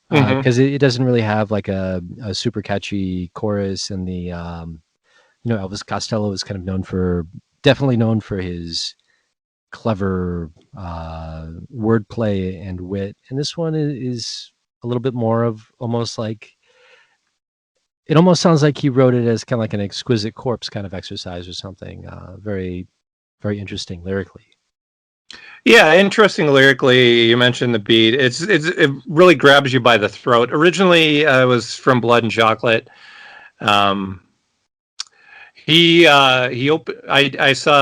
because it doesn't really have like a super catchy chorus, and the Elvis Costello is kind of definitely known for his clever wordplay and wit, and this one is a little bit more of almost like, it almost sounds like he wrote it as kind of like an Exquisite Corpse kind of exercise or something. Very, very interesting lyrically. Yeah, interesting lyrically. You mentioned the beat. It really grabs you by the throat. Originally, it was from Blood and Chocolate. I saw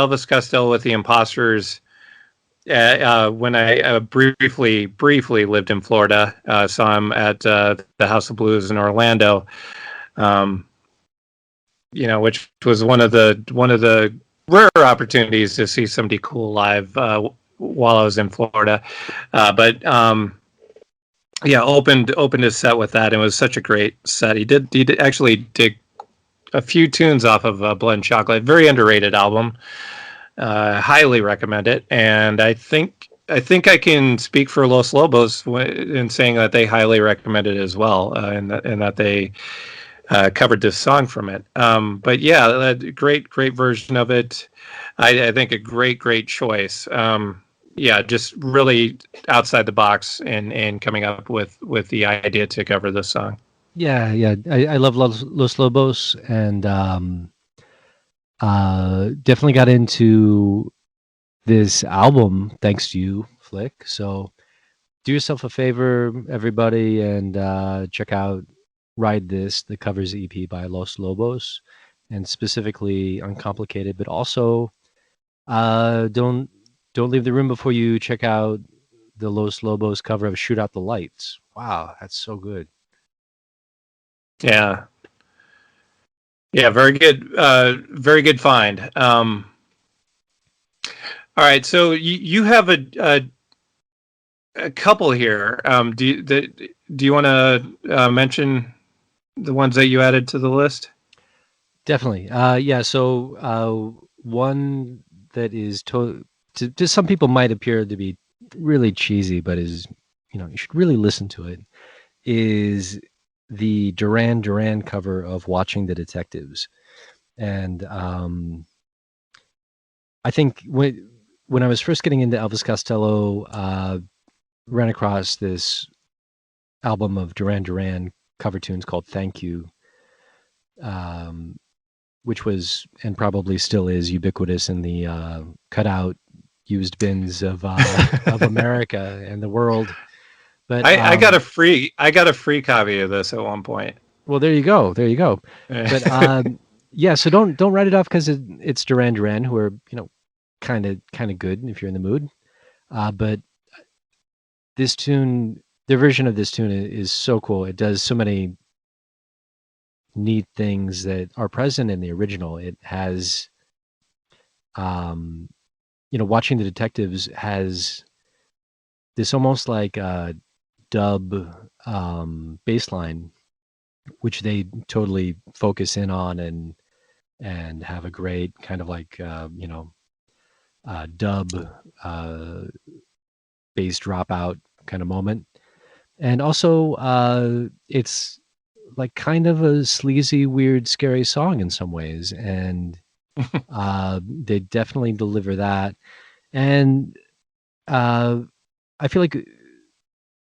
Elvis Costello with the Imposters when I briefly lived in Florida. Saw him at the House of Blues in Orlando. Which was one of the rare opportunities to see somebody cool live while I was in Florida. But yeah, opened his set with that, and it was such a great set. He did actually did a few tunes off of Blood and Chocolate. Very underrated album. Highly recommend it, and I think I can speak for Los Lobos in saying that they highly recommend it as well, and that they covered this song from it. But yeah, great version of it. I think a great choice. Yeah, just really outside the box and coming up with the idea to cover this song. Yeah. I love Los Lobos, and definitely got into this album thanks to you, Flick. So do yourself a favor, everybody, and check out Ride This, the covers EP by Los Lobos, and specifically Uncomplicated, but also don't leave the room before you check out the Los Lobos cover of Shoot Out the Lights. Wow, that's so good. Yeah, yeah, very good find. All right, so you have a couple here. Do you want to mention the ones that you added to the list? Definitely. Yeah, so one that is to some people might appear to be really cheesy, but is, you should really listen to it, is the Duran Duran cover of Watching the Detectives. And I think when I was first getting into Elvis Costello, ran across this album of Duran Duran cover tunes called Thank You, which was, and probably still is, ubiquitous in the cutout used bins of America and the world. But I got a free copy of this at one point. well, there you go. But yeah, so don't write it off because it's Duran Duran, who are kind of good if you're in the mood. But this tune, their version of this tune is so cool. It does so many neat things that are present in the original. It has, Watching the Detectives has this almost like dub bass line, which they totally focus in on and have a great kind of like dub bass dropout kind of moment. And also it's like kind of a sleazy, weird, scary song in some ways, and they definitely deliver that. And I feel like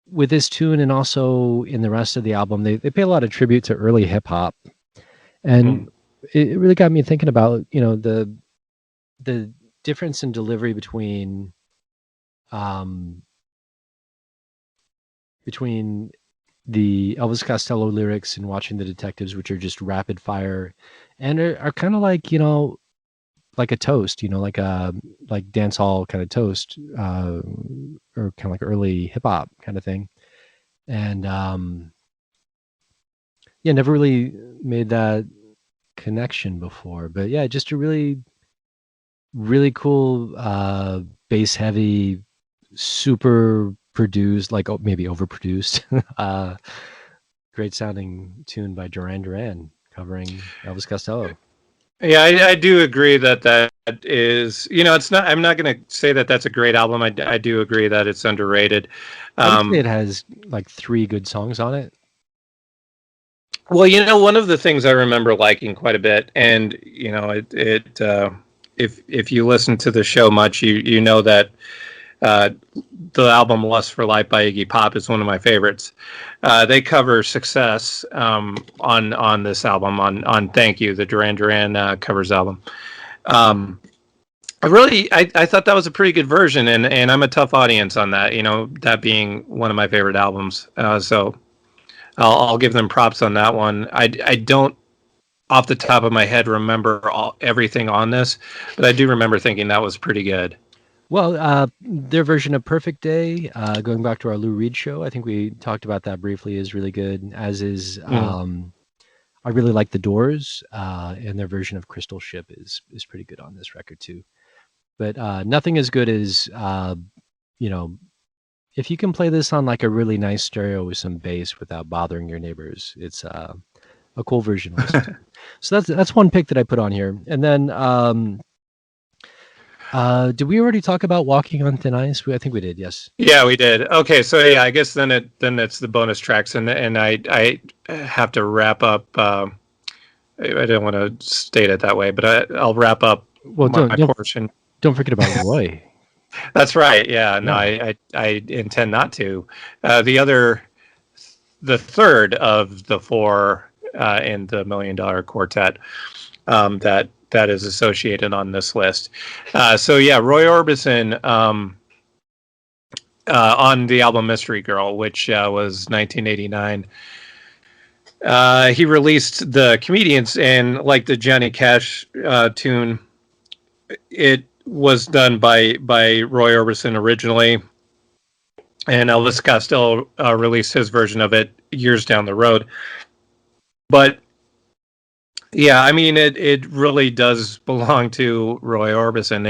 with this tune and also in the rest of the album, they pay a lot of tribute to early hip hop, and it really got me thinking about the difference in delivery between the Elvis Costello lyrics and Watching the Detectives, which are just rapid fire and are kind of like like a toast, like dance hall kind of toast, or kind of like early hip hop kind of thing. And yeah, never really made that connection before, but yeah, just a really cool bass heavy, super produced, like maybe overproduced, great sounding tune by Duran Duran covering Elvis Costello. Yeah, I do agree that is, it's not, I'm not going to say that that's a great album. I do agree that it's underrated. I would say it has like 3 good songs on it. Well, one of the things I remember liking quite a bit, and if you listen to the show much, you know that the album "Lust for Life" by Iggy Pop is one of my favorites. They cover "Success" on this album on "Thank You," the Duran Duran covers album. I thought that was a pretty good version, and I'm a tough audience on that. That being one of my favorite albums. So I'll give them props on that one. I don't, off the top of my head, remember everything on this, but I do remember thinking that was pretty good. Well, their version of Perfect Day, going back to our Lou Reed show, I think we talked about that briefly, is really good, as is I really like The Doors, and their version of Crystal Ship is pretty good on this record too. But nothing as good as if you can play this on like a really nice stereo with some bass without bothering your neighbors, it's a cool version to listen to. So that's one pick that I put on here. And then did we already talk about Walking on Thin Ice? I think we did, yes. Yeah, we did. Okay, so yeah, I guess then it's the bonus tracks, and I have to wrap up. I don't want to state it that way, but I'll wrap up Well, my portion. Don't forget about Roy. That's right. Yeah, no, Yeah. I intend not to. The third of the four in the $1 Million Quartet that is associated on this list. So yeah, Roy Orbison on the album Mystery Girl, which was 1989. He released the Comedians, and like the Johnny Cash tune, it was done by Roy Orbison originally, and Elvis Costello released his version of it years down the road. But yeah, I mean, it really does belong to Roy Orbison.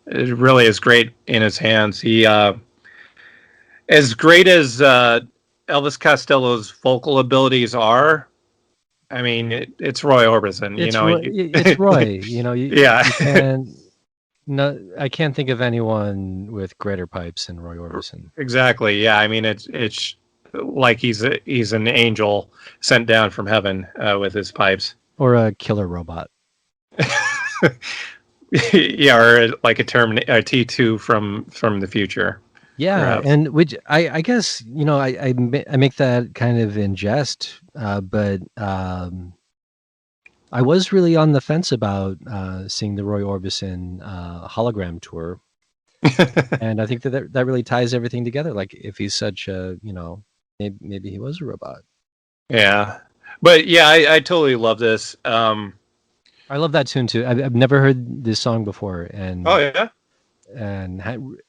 It really is great in his hands. He as great as Elvis Costello's vocal abilities are. I mean, it's Roy Orbison. It's Roy. It's Roy. Yeah. You can't. No, I can't think of anyone with greater pipes than Roy Orbison. Exactly. Yeah. I mean, it's like he's an angel sent down from heaven with his pipes, or a killer robot. Yeah, or like a T2 from the future. Yeah, perhaps. and which I guess I make that kind of in jest, but I was really on the fence about seeing the Roy Orbison hologram tour, and I think that really ties everything together. Like if he's such a maybe he was a robot. Yeah, but yeah, I totally love this. I love that tune too. I've never heard this song before, and Oh yeah, and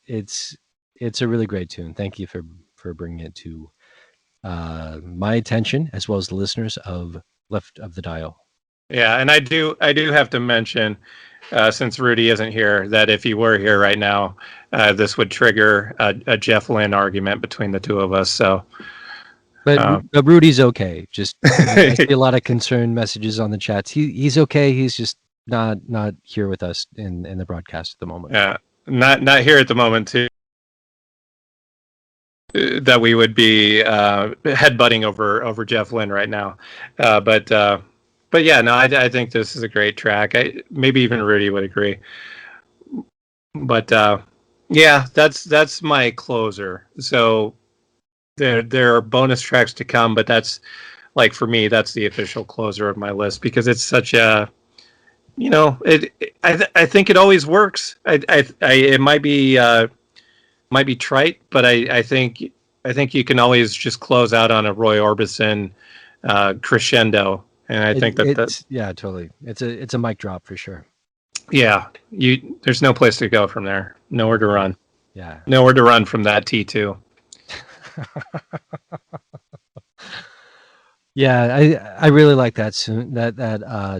it's a really great tune. Thank you for bringing it to my attention as well as the listeners of Left of the Dial. yeah, and I do have to mention, since Rudy isn't here, that if he were here right now, this would trigger a Jeff Lynne argument between the two of us. So, but Rudy's okay. Just I see a lot of concerned messages on the chats. He's okay. He's just not here with us in the broadcast at the moment. Yeah, not here at the moment too. That we would be headbutting over Jeff Lynne right now, but yeah, no, I think this is a great track. Maybe even Rudy would agree. But yeah, that's my closer. So there are bonus tracks to come, but that's like for me, that's the official closer of my list because it's such a, I think it always works. It might be trite, but I think you can always just close out on a Roy Orbison crescendo, and I think that's yeah, totally. It's a mic drop for sure. Yeah, there's no place to go from there. Nowhere to run. Yeah, nowhere to run from that T2. Yeah, I really like that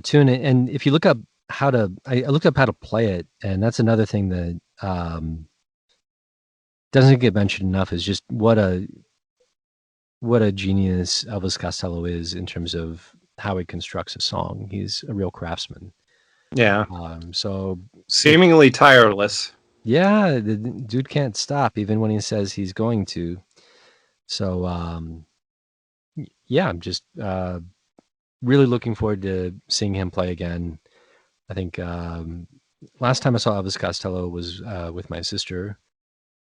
tune, and if you look up I looked up how to play it, and that's another thing that doesn't get mentioned enough is just what a genius Elvis Costello is in terms of how he constructs a song. He's a real craftsman. Yeah. So seemingly tireless. Yeah, the dude can't stop even when he says he's going to. So yeah, I'm just really looking forward to seeing him play again. I think last time I saw Elvis Costello was with my sister,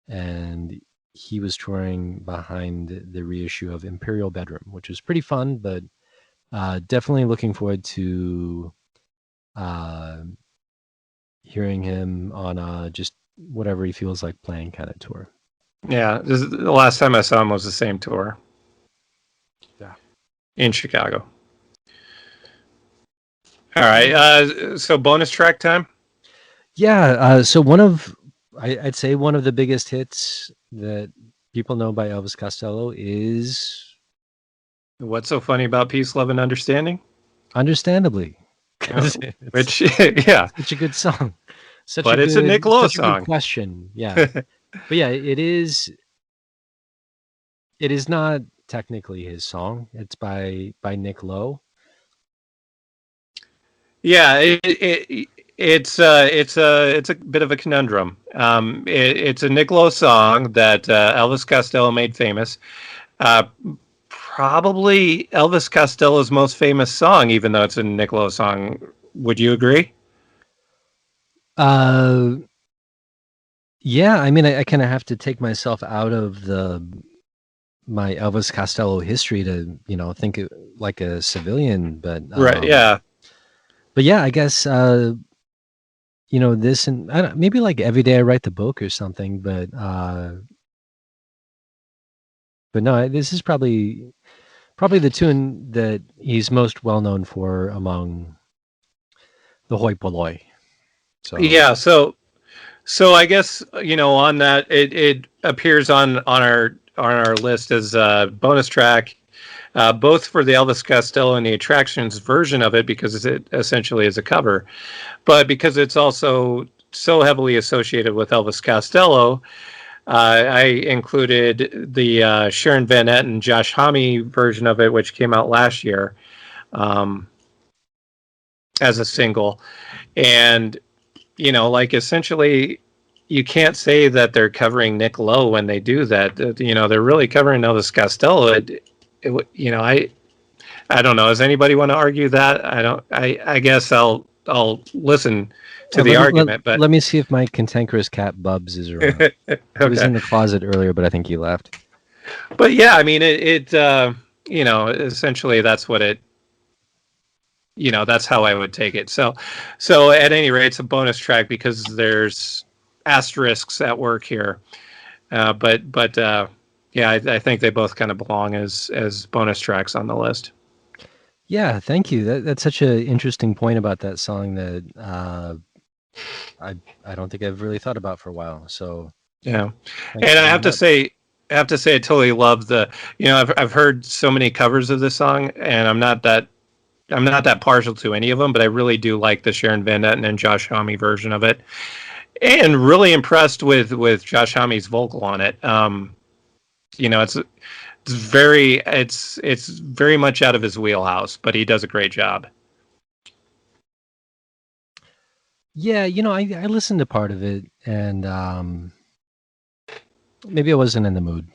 and he was touring behind the reissue of Imperial Bedroom, which was pretty fun, but definitely looking forward to hearing him on just whatever he feels like playing kind of tour. Yeah, the last time I saw him was the same tour. Yeah, in Chicago. All right, so bonus track time. Yeah, so I'd say one of the biggest hits that people know by Elvis Costello is What's So Funny About Peace, Love, and Understanding? Understandably. Which, yeah. Such a good song. It's a Nick Lowe song. Good question. Yeah. But yeah, it is. It is not technically his song. It's by Nick Lowe. Yeah, it's a bit of a conundrum. It's a Nick Lowe song that Elvis Costello made famous. Uh, Probably Elvis Costello's most famous song, even though it's a Nick Lowe song. Would you agree? Uh, yeah. I mean, I kind of have to take myself out of my Elvis Costello history to think like a civilian. Right. Yeah. But yeah, I guess this and I don't, maybe like Every Day I Write the Book or something. But no, this is probably the tune that he's most well known for among the hoi polloi. So Yeah. So I guess on that it appears on our list as a bonus track, both for the Elvis Costello and the Attractions version of it because it essentially is a cover, but because it's also so heavily associated with Elvis Costello, I included the Sharon Van Etten and Josh Homme version of it, which came out last year, um, as a single, and like essentially you can't say that they're covering Nick Lowe when they do that. They're really covering Elvis Costello. I don't know. Does anybody want to argue that? I don't. I guess I'll listen to the argument, but let me see if my cantankerous cat Bubs is around. He was in the closet earlier, but I think he left. But yeah, I mean, essentially that's what it. That's how I would take it. So at any rate, it's a bonus track because there's asterisks at work here. But yeah, I think they both kind of belong as bonus tracks on the list. Yeah, thank you. That's such an interesting point about that song that I don't think I've really thought about for a while. So Yeah, and I have to say, I totally love the. I've heard so many covers of this song, and I'm not that partial to any of them, but I really do like the Sharon Van Etten and Josh Homme version of it, and really impressed with Josh Homme's vocal on it. It's very much out of his wheelhouse, but he does a great job. Yeah, I listened to part of it, and maybe I wasn't in the mood.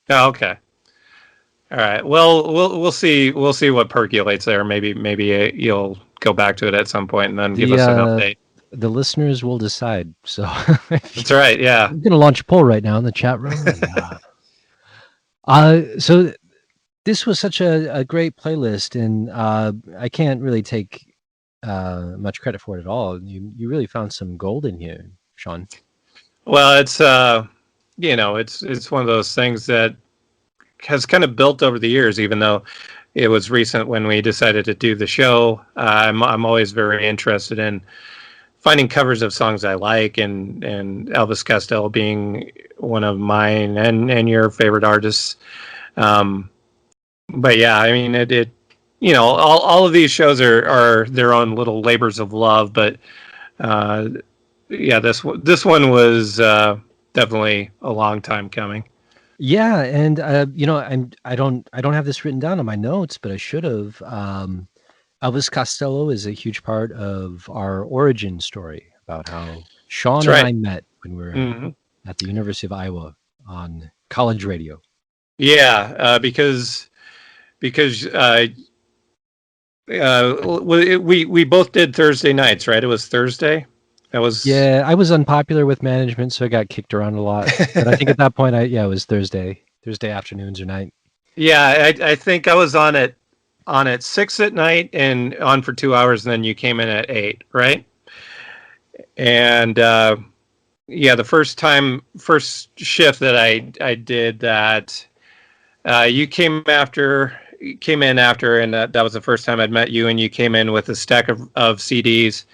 Oh, okay. All right. Well, we'll see. We'll see what percolates there. Maybe you'll go back to it at some point and then give us an update. The listeners will decide. So that's right. Yeah. I'm gonna launch a poll right now in the chat room. So this was such a great playlist, and I can't really take much credit for it at all. You really found some gold in here, Sean. Well, it's it's one of those things that has kind of built over the years, even though it was recent when we decided to do the show. I'm always very interested in finding covers of songs I like, and Elvis Costello being one of mine and your favorite artists. But yeah, I mean it all of these shows are their own little labors of love, but yeah, this one was definitely a long time coming. Yeah, and I don't have this written down on my notes, but I should have. Elvis Costello is a huge part of our origin story about how Sean and I met when we were at the University of Iowa on college radio. Yeah, because we both did Thursday nights, right? It was Thursday. Yeah, I was unpopular with management, so I got kicked around a lot. But I think at that point, it was Thursday afternoons or night. Yeah, I think I was on at 6 at night and on for 2 hours, and then you came in at 8, right? And yeah, the first shift that I did that, you came in after, and that was the first time I'd met you, and you came in with a stack of CDs.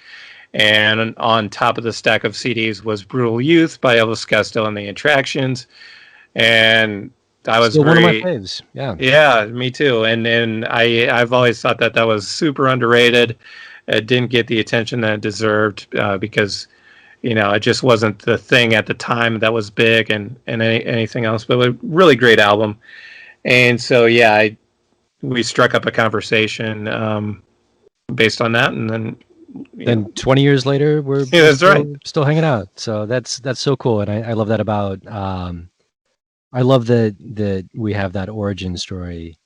And on top of the stack of CDs was Brutal Youth by Elvis Costello and the Attractions. And I was one of my faves. Yeah. Yeah, me too. And I've always thought that was super underrated. It didn't get the attention that it deserved because, it just wasn't the thing at the time that was big and anything else. But a really great album. And so we struck up a conversation based on that, and then 20 years later, we're that's right. still hanging out. So that's so cool, and I love that about. I love that we have that origin story,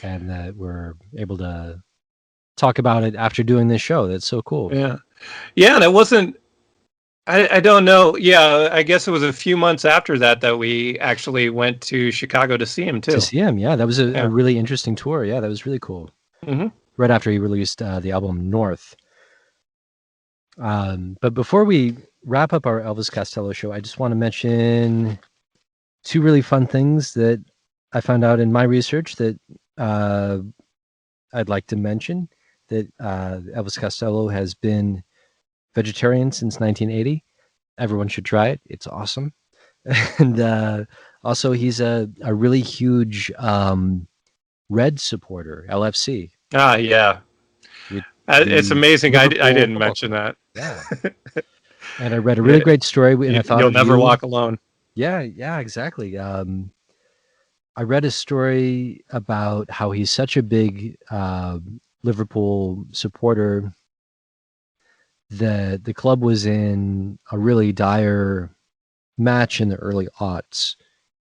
and that we're able to talk about it after doing this show. That's so cool. Yeah, and it wasn't. I don't know. Yeah, I guess it was a few months after that we actually went to Chicago to see him too. To see him, yeah, that was a really interesting tour. Yeah, that was really cool. Mm-hmm. Right after he released the album North. But before we wrap up our Elvis Costello show, I just want to mention 2 really fun things that I found out in my research that I'd like to mention. That Elvis Costello has been vegetarian since 1980. Everyone should try it. It's awesome. And also, he's a really huge Red supporter, LFC. Yeah. It's amazing. I didn't mention that. Yeah. And I read a really great story, and I thought you'll never walk alone. Yeah, exactly. I read a story about how he's such a big Liverpool supporter that the club was in a really dire match in the early aughts,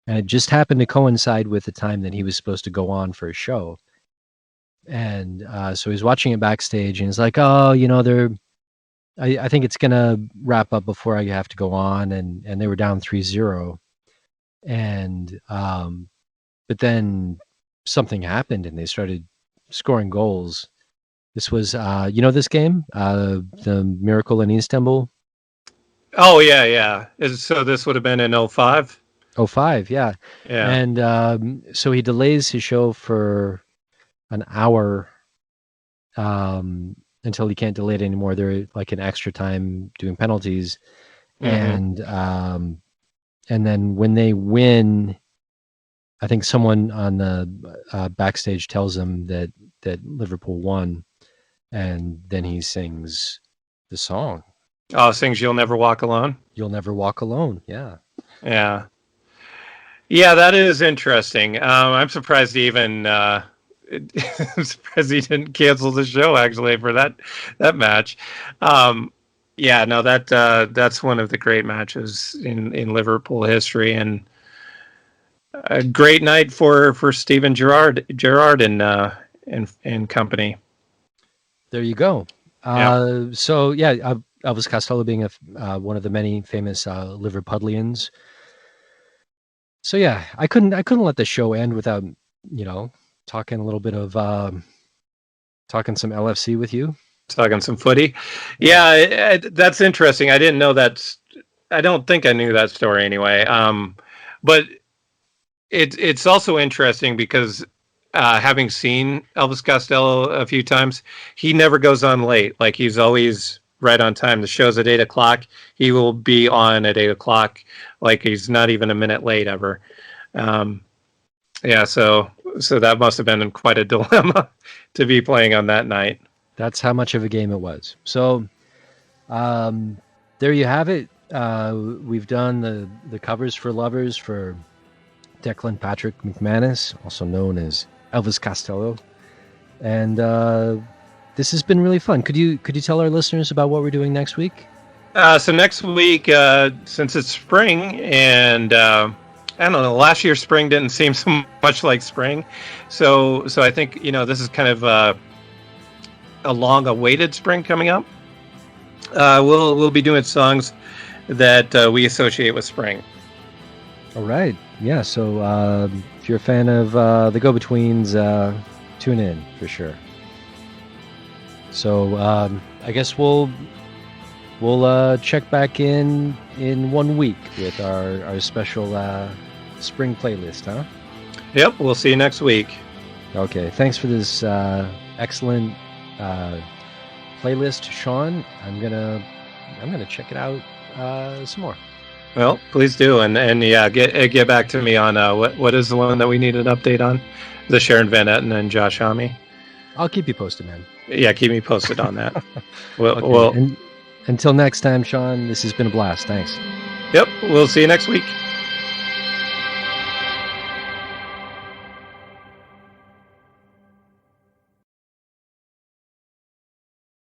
and it just happened to coincide with the time that he was supposed to go on for a show. And so he's watching it backstage, and he's like, "Oh, I think it's gonna wrap up before I have to go on." And they were down 3-0, and but then something happened, and they started scoring goals. This was, this game, the Miracle in Istanbul. Oh yeah. So this would have been in 2005? 2005, yeah. And so he delays his show for an hour until he can't delay it anymore. They're like an extra time doing penalties. Mm-hmm. And then when they win, I think someone on the backstage tells him that Liverpool won, and then he sings the song. Oh, sings "You'll Never Walk Alone." You'll Never Walk Alone. Yeah. That is interesting. I'm surprised he even. I'm surprised he didn't cancel the show actually for that match. That's one of the great matches in Liverpool history, and a great night for Steven Gerrard and company. There you go. So Elvis Costello being one of the many famous Liverpudlians. So I couldn't let the show end without talking a little bit of talking some LFC with you. Talking some footy. Yeah, that's interesting. I didn't know that. I don't think I knew that story anyway. But it's also interesting because having seen Elvis Costello a few times, he never goes on late. Like, he's always right on time. The show's at 8:00. He will be on at 8:00. Like, he's not even a minute late ever. So that must have been quite a dilemma to be playing on that night. That's how much of a game it was. So there you have it. We've done the covers for Lovers for Declan Patrick McManus, also known as Elvis Costello. And this has been really fun. Could you tell our listeners about what we're doing next week? So next week, since it's spring, and I don't know, last year's spring didn't seem so much like spring. So I think, this is kind of a long-awaited spring coming up. We'll be doing songs that we associate with spring. All right. Yeah, so if you're a fan of the Go-Betweens, tune in for sure. So I guess we'll check back in 1 week with our special spring playlist, huh? Yep, we'll see you next week. Okay, thanks for this excellent playlist, Sean. I'm gonna check it out some more. Well, please do, and get back to me on what is the one that we need an update on, the Sharon Van Etten and Josh Homme. I'll keep you posted, man. Yeah, keep me posted on that. Okay. Until next time, Sean, this has been a blast. Thanks. Yep. We'll see you next week.